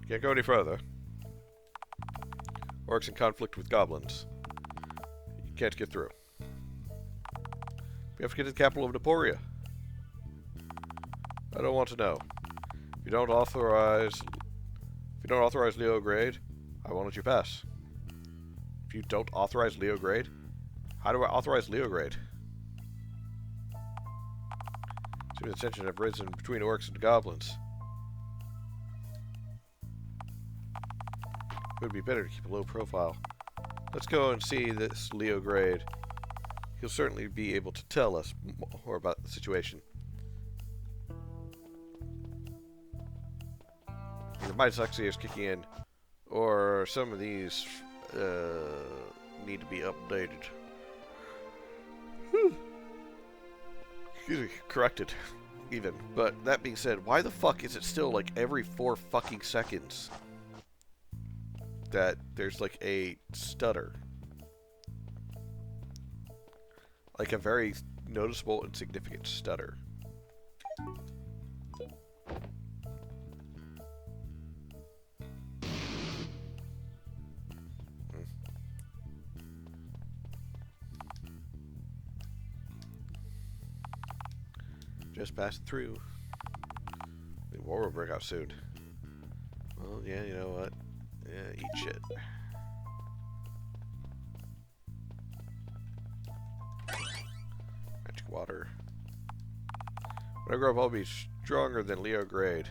Can't go any further. Orcs in conflict with goblins. You can't get through. We have to get to the capital of Naporia. I don't want to know. If you don't authorize Leo grade, I won't let you pass. If you don't authorize Leo grade, how do I authorize Leo grade? Seems the tensions have risen between orcs and goblins. It would be better to keep a low profile. Let's go and see this Leo grade. He'll certainly be able to tell us more about the situation. Either my dyslexia is kicking in, or some of these need to be updated. Excuse me, corrected, even. But that being said, why the fuck is it still like every 4 fucking seconds that there's like a stutter? Like a very noticeable and significant stutter. Just passed through. The war will break out soon. Well, yeah, you know what? Yeah, eat shit. Magic water. When I grow up, I'll be stronger than Leo grade.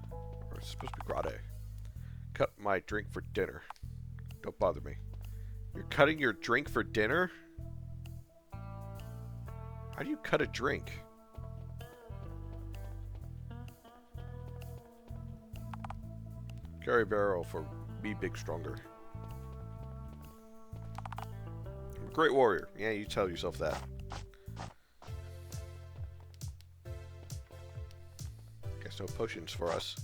Or it's supposed to be grade. Cut my drink for dinner. Don't bother me. You're cutting your drink for dinner? How do you cut a drink? Carry barrel for be big stronger. I'm a great warrior. Yeah, you tell yourself that. Guess no potions for us.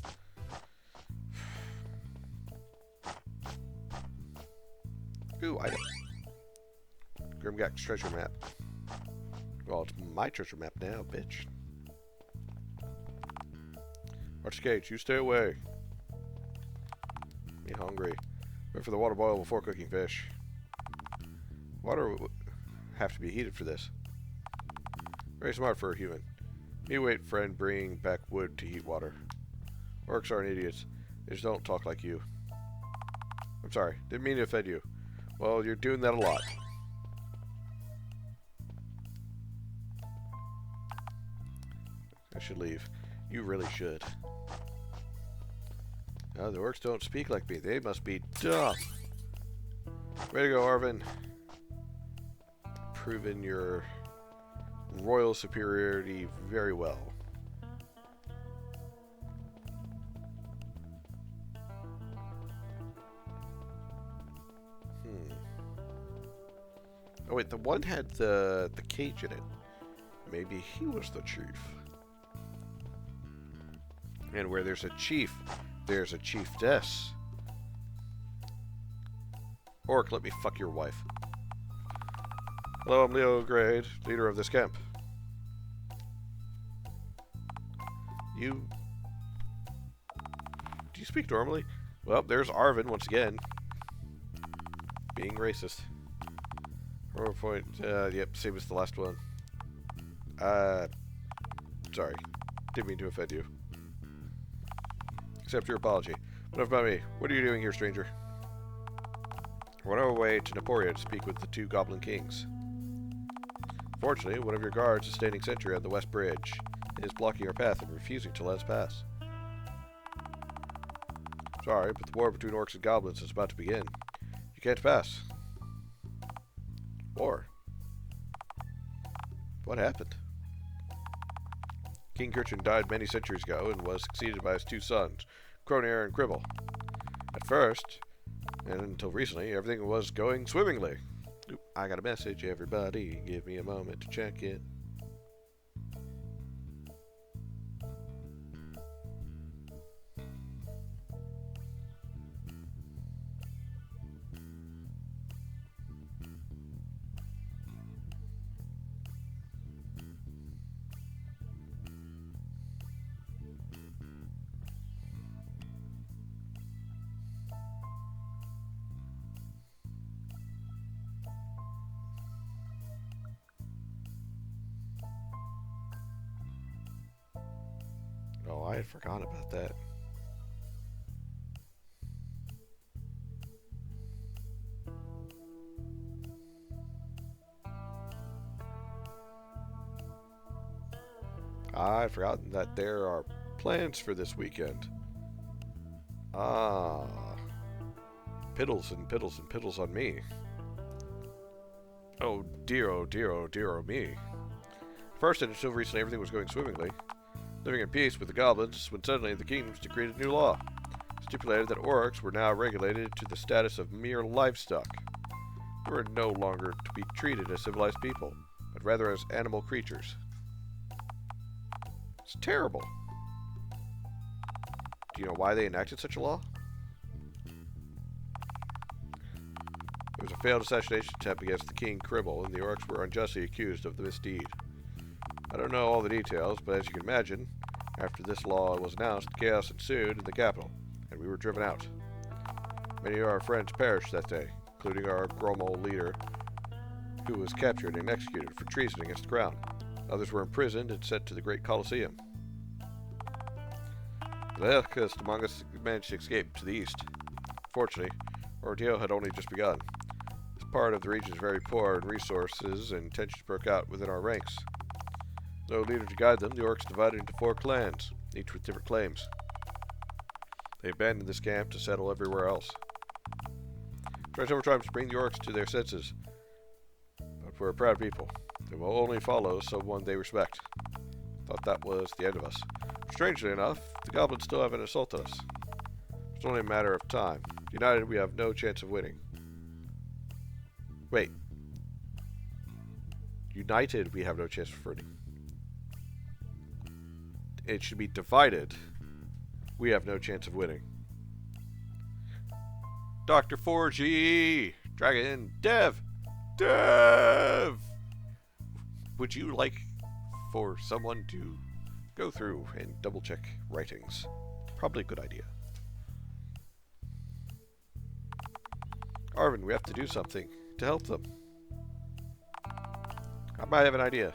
Ooh, item. Grimgack's treasure map. Well, it's my treasure map now, bitch. Archcage, you stay away. Me hungry. Wait for the water boil before cooking fish. Water would have to be heated for this. Very smart for a human. Me wait, friend, bring back wood to heat water. Orcs aren't idiots. They just don't talk like you. I'm sorry. Didn't mean to offend you. Well, you're doing that a lot. I should leave. You really should. The orcs don't speak like me. They must be dumb. Way to go, Arvin. Proven your royal superiority very well. Oh wait, the one had the cage in it. Maybe he was the chief. And where there's a chief, there's a chiefess. Orc, let me fuck your wife. Hello, I'm Leo Grade, leader of this camp. Do you speak normally? Well, there's Arvin once again. Being racist. PowerPoint, yep, same as the last one. Sorry. Didn't mean to offend you. Accept your apology. Enough about me. What are you doing here, stranger? We're on our way to Nyabur to speak with the two goblin kings. Fortunately, one of your guards is standing sentry on the west bridge and is blocking our path and refusing to let us pass. Sorry, but the war between orcs and goblins is about to begin. You can't pass. War? What happened? King Kirchen died many centuries ago and was succeeded by his two sons, Cronair and Cribble. At first, and until recently, everything was going swimmingly. Oop, I got a message, everybody. Give me a moment to check it. Oh, I had forgotten about that. I had forgotten that there are plans for this weekend. Ah. Piddles and piddles and piddles on me. Oh dear, oh dear, oh dear, oh me. First, and until recently, everything was going swimmingly. Living in peace with the goblins, when suddenly the kingdoms decreed a new law. Stipulated that orcs were now regulated to the status of mere livestock. They were no longer to be treated as civilized people, but rather as animal creatures. It's terrible. Do you know why they enacted such a law? It was a failed assassination attempt against the King Cribble, and the orcs were unjustly accused of the misdeed. I don't know all the details, but as you can imagine, after this law was announced, chaos ensued in the capital, and we were driven out. Many of our friends perished that day, including our Gromol leader, who was captured and executed for treason against the crown. Others were imprisoned and sent to the Great Colosseum. The luckiest among us managed to escape to the east. Fortunately, our ordeal had only just begun. This part of the region is very poor in resources, and tensions broke out within our ranks. No leader to guide them, the orcs divided into 4 clans, each with different claims. They abandoned this camp to settle everywhere else. Tried several times to bring the orcs to their senses, but we're a proud people. They will only follow someone they respect. Thought that was the end of us. Strangely enough, the goblins still haven't assaulted us. It's only a matter of time. United, we have no chance of winning. Wait. United, we have no chance of winning. It should be divided. We have no chance of winning. Dr. 4G! Dragon! Dev! Would you like for someone to go through and double check writings? Probably a good idea. Arvin, we have to do something to help them. I might have an idea.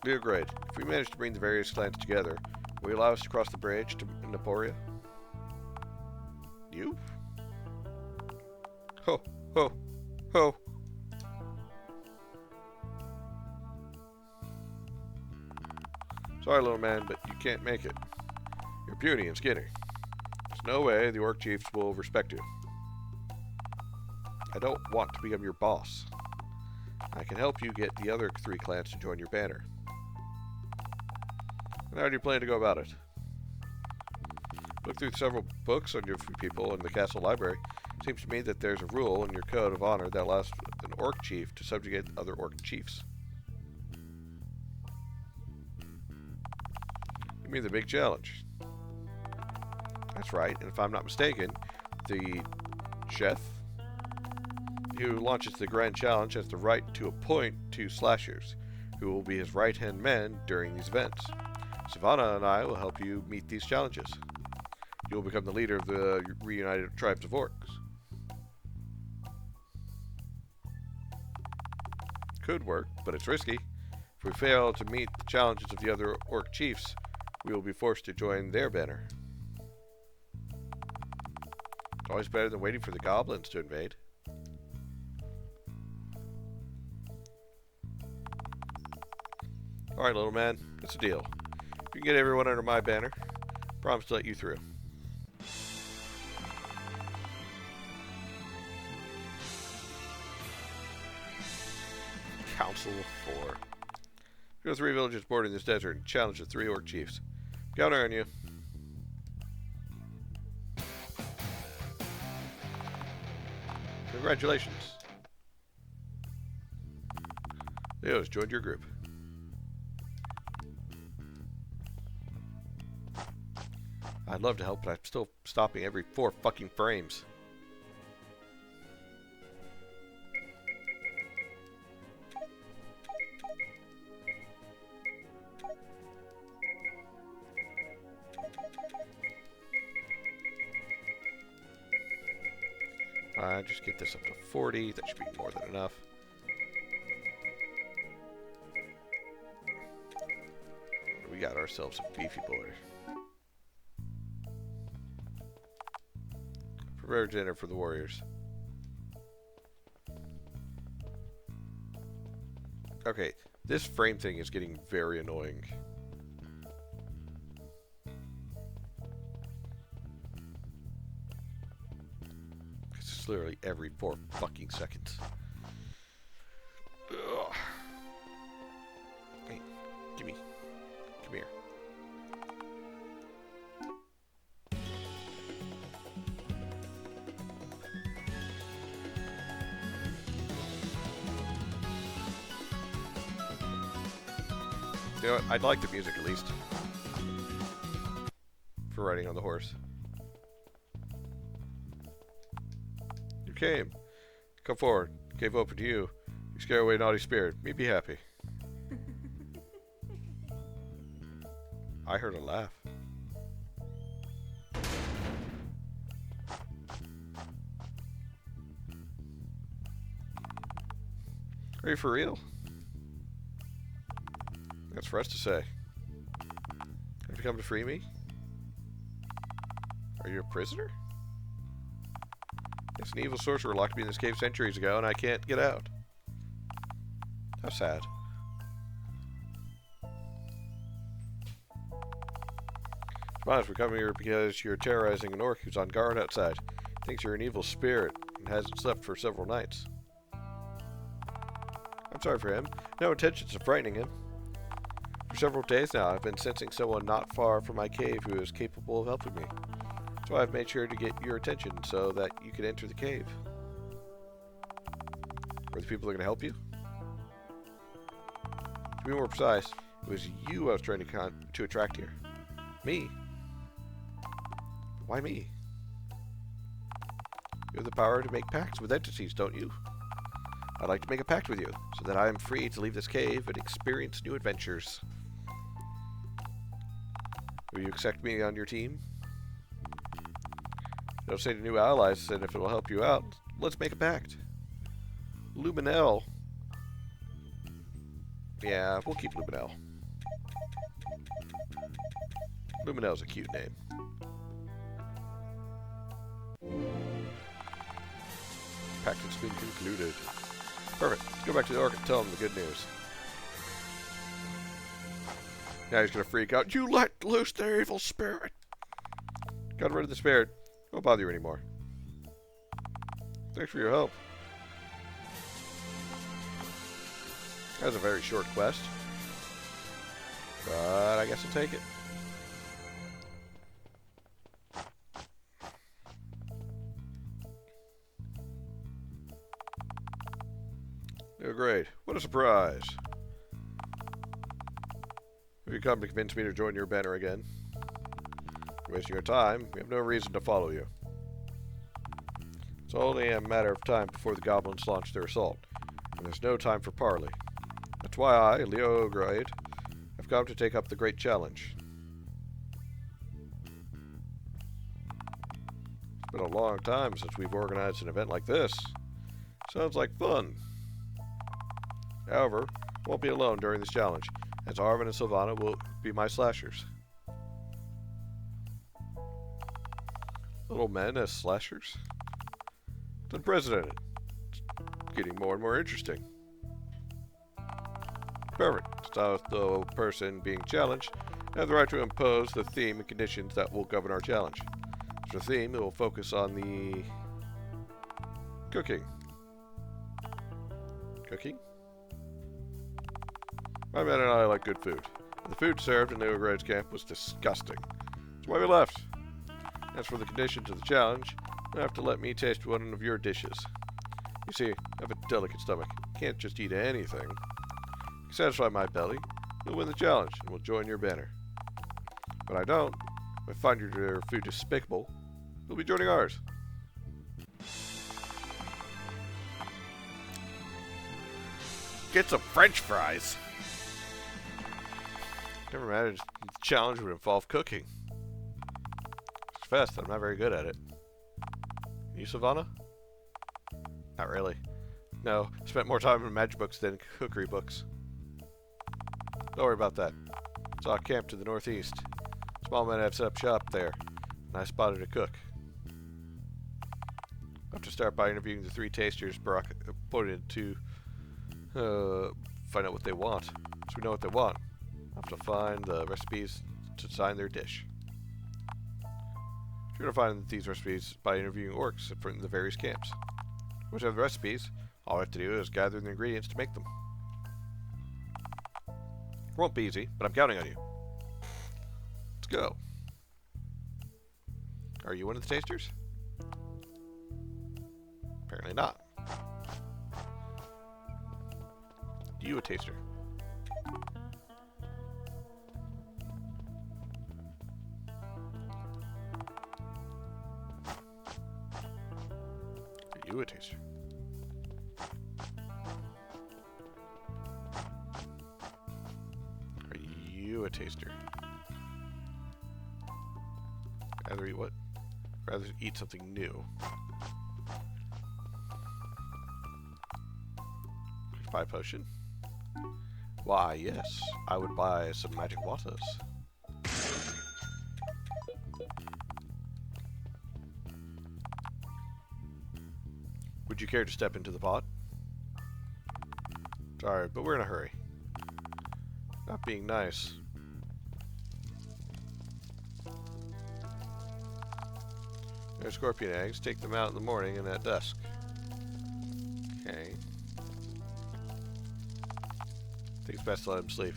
Leo Grade, if we manage to bring the various clans together, will you allow us to cross the bridge to Nyabur? You? Ho, ho, ho. Sorry, little man, but you can't make it. You're puny and skinny. There's no way the orc chiefs will respect you. I don't want to become your boss. I can help you get the other 3 clans to join your banner. And how do you plan to go about it? Look through several books on your people in the castle library. Seems to me that there's a rule in your code of honor that allows an orc chief to subjugate other orc chiefs. You mean the big challenge? That's right, and if I'm not mistaken, the chef who launches the grand challenge has the right to appoint 2 slashers, who will be his right-hand men during these events. Savannah and I will help you meet these challenges. You will become the leader of the reunited tribes of orcs. Could work, but it's risky. If we fail to meet the challenges of the other orc chiefs, we will be forced to join their banner. Always better than waiting for the goblins to invade. Alright, little man, it's a deal. If you can get everyone under my banner, promise to let you through. Council of 4. Go to 3 villages bordering this desert and challenge the 3 orc chiefs. Counter on you. Congratulations. Leo's joined your group. I'd love to help, but I'm still stopping every 4 fucking frames. Just get this up to 40. That should be more than enough. We got ourselves a beefy boy. Prepare dinner for the warriors. Okay, this frame thing is getting very annoying. It's literally every 4 fucking seconds. Ugh. Hey, gimme. Come here. You know what? I'd like the music at least. For riding on the horse. You came. Come forward. Cave open to you. You scare away naughty spirit. Me be happy. I heard a laugh. Are you for real? That's for us to say. Have you come to free me? Are you a prisoner? It's an evil sorcerer locked me in this cave centuries ago, and I can't get out. How sad. We're coming here because you're terrorizing an orc who's on guard outside. Thinks you're an evil spirit and hasn't slept for several nights. I'm sorry for him. No intentions of frightening him. For several days now, I've been sensing someone not far from my cave who is capable of helping me. So I've made sure to get your attention so that you can enter the cave. Are the people that are going to help you? To be more precise, it was you I was trying to attract here. Me? Why me? You have the power to make pacts with entities, don't you? I'd like to make a pact with you, so that I am free to leave this cave and experience new adventures. Will you accept me on your team? Don't say to new allies, and if it will help you out, let's make a pact. Luminel. Yeah, we'll keep Luminel. Luminel's a cute name. Pact has been concluded. Perfect. Let's go back to the orc and tell him the good news. Now he's gonna freak out. You let loose the evil spirit! Got rid of the spirit. Won't bother you anymore. Thanks for your help. That was a very short quest. But I guess I'll take it. Oh, great. What a surprise. Have you come to convince me to join your banner again? You're wasting your time. We have no reason to follow you. It's only a matter of time before the goblins launch their assault, and there's no time for parley. That's why I, Leo Grade, have come to take up the great challenge. It's been a long time since we've organized an event like this. Sounds like fun. However, I won't be alone during this challenge, as Arvin and Sylvana will be my slashers. Little men as slashers? It's unprecedented. It's getting more and more interesting. Perfect. Since the person being challenged, I have the right to impose the theme and conditions that will govern our challenge. As for theme, it will focus on the cooking. Cooking? My men and I like good food. The food served in Leo Grade's camp was disgusting. That's why we left. As for the conditions of the challenge, you have to let me taste one of your dishes. You see, I have a delicate stomach. Can't just eat anything. If you satisfy my belly, you'll win the challenge and will join your banner. But I don't. If I find your food despicable, you'll be joining ours. Get some French fries. Never imagined the challenge would involve cooking. It's fast, I'm not very good at it. You, Savannah? Not really. No, I spent more time in magic books than cookery books. Don't worry about that. Saw a camp to the northeast. Small men have set up shop there, and I spotted a cook. I have to start by interviewing the 3 tasters Barack appointed to find out what they want. So we know what they want. I have to find the recipes to design their dish. You're going to find these recipes by interviewing orcs from the various camps. Once you have the recipes, all I have to do is gather the ingredients to make them. It won't be easy, but I'm counting on you. Let's go. Are you one of the tasters? Apparently not. You a taster? Are you a taster? Are you a taster? Rather eat what? Rather eat something new. Buy a potion? Why, yes. I would buy some magic waters. Would you care to step into the pot? Sorry, but we're in a hurry. Not being nice. They're scorpion eggs. Take them out in the morning and at dusk. Okay. I think it's best to let him sleep.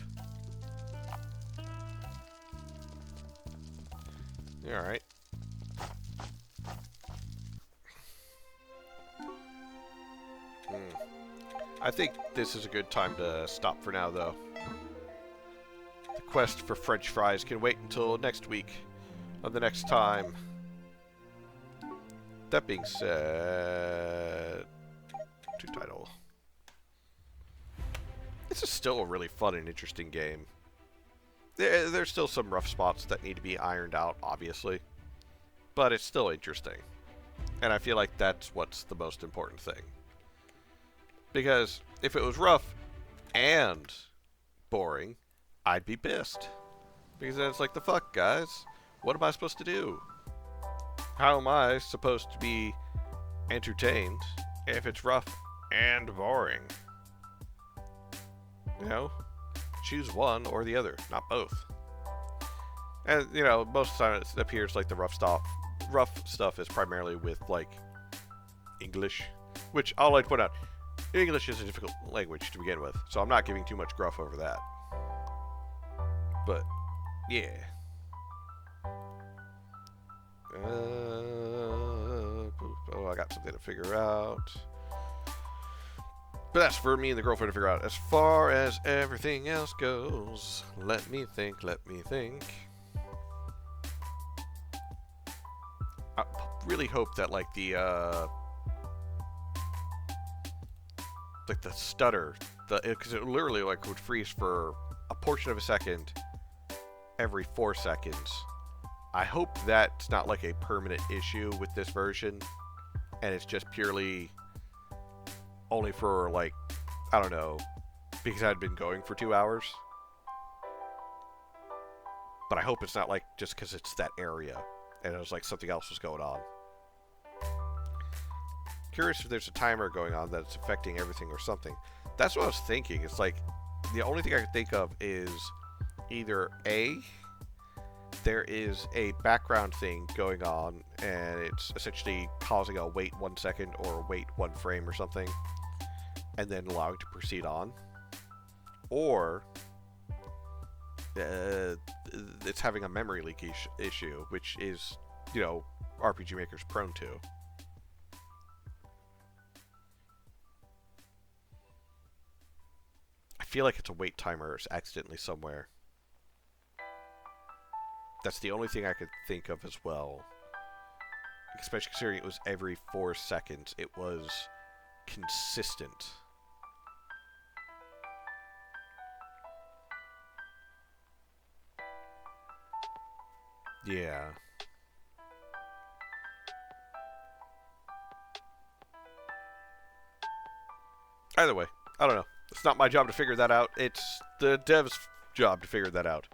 Alright. I think this is a good time to stop for now, though. The quest for French fries can wait until next week, or the next time. That being said, to title. This is still a really fun and interesting game. There's still some rough spots that need to be ironed out, obviously, but it's still interesting. And I feel like that's what's the most important thing. Because if it was rough and boring, I'd be pissed. Because then it's like, the fuck, guys? What am I supposed to do? How am I supposed to be entertained if it's rough and boring? You know? Choose one or the other, not both. And, you know, most of the time it appears like the rough stuff is primarily with, like, English. Which, I'll like to point out, English is a difficult language to begin with, so I'm not giving too much gruff over that. But, yeah. Oh, I got something to figure out. But that's for me and the girlfriend to figure out. As far as everything else goes, let me think. I really hope that like the stutter, because it literally like would freeze for a portion of a second every 4 seconds. I hope that's not like a permanent issue with this version, and it's just purely only for like, I don't know, because I'd been going for 2 hours. But I hope it's not like just because it's that area and it was like something else was going on. Curious if there's a timer going on that's affecting everything or something. That's what I was thinking. It's like the only thing I can think of is either A, there is a background thing going on and it's essentially causing a wait 1 second or wait 1 frame or something, and then allowing to proceed on, or it's having a memory leak issue, which is, you know, RPG Maker's prone to. I feel like it's a wait timer accidentally somewhere. That's the only thing I could think of as well. Especially considering it was every 4 seconds. It was consistent. Yeah. Either way, I don't know. It's not my job to figure that out. It's the dev's job to figure that out.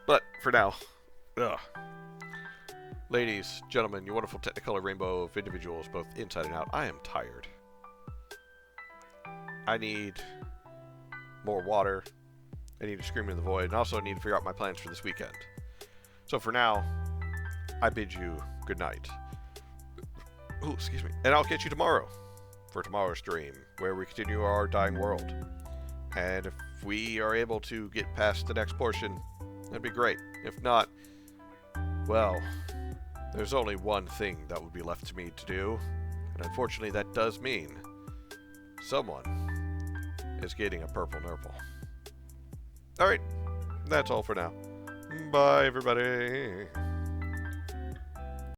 But for now, ladies, gentlemen, you wonderful Technicolor rainbow of individuals, both inside and out, I am tired. I need more water. I need to scream in the void, and also need to figure out my plans for this weekend. So for now, I bid you good night. Ooh, excuse me. And I'll catch you tomorrow for tomorrow's stream, where we continue our dying world. And if we are able to get past the next portion, that'd be great. If not, well, there's only one thing that would be left to me to do. And unfortunately, that does mean someone is getting a purple nurple. Alright, that's all for now. Bye, everybody.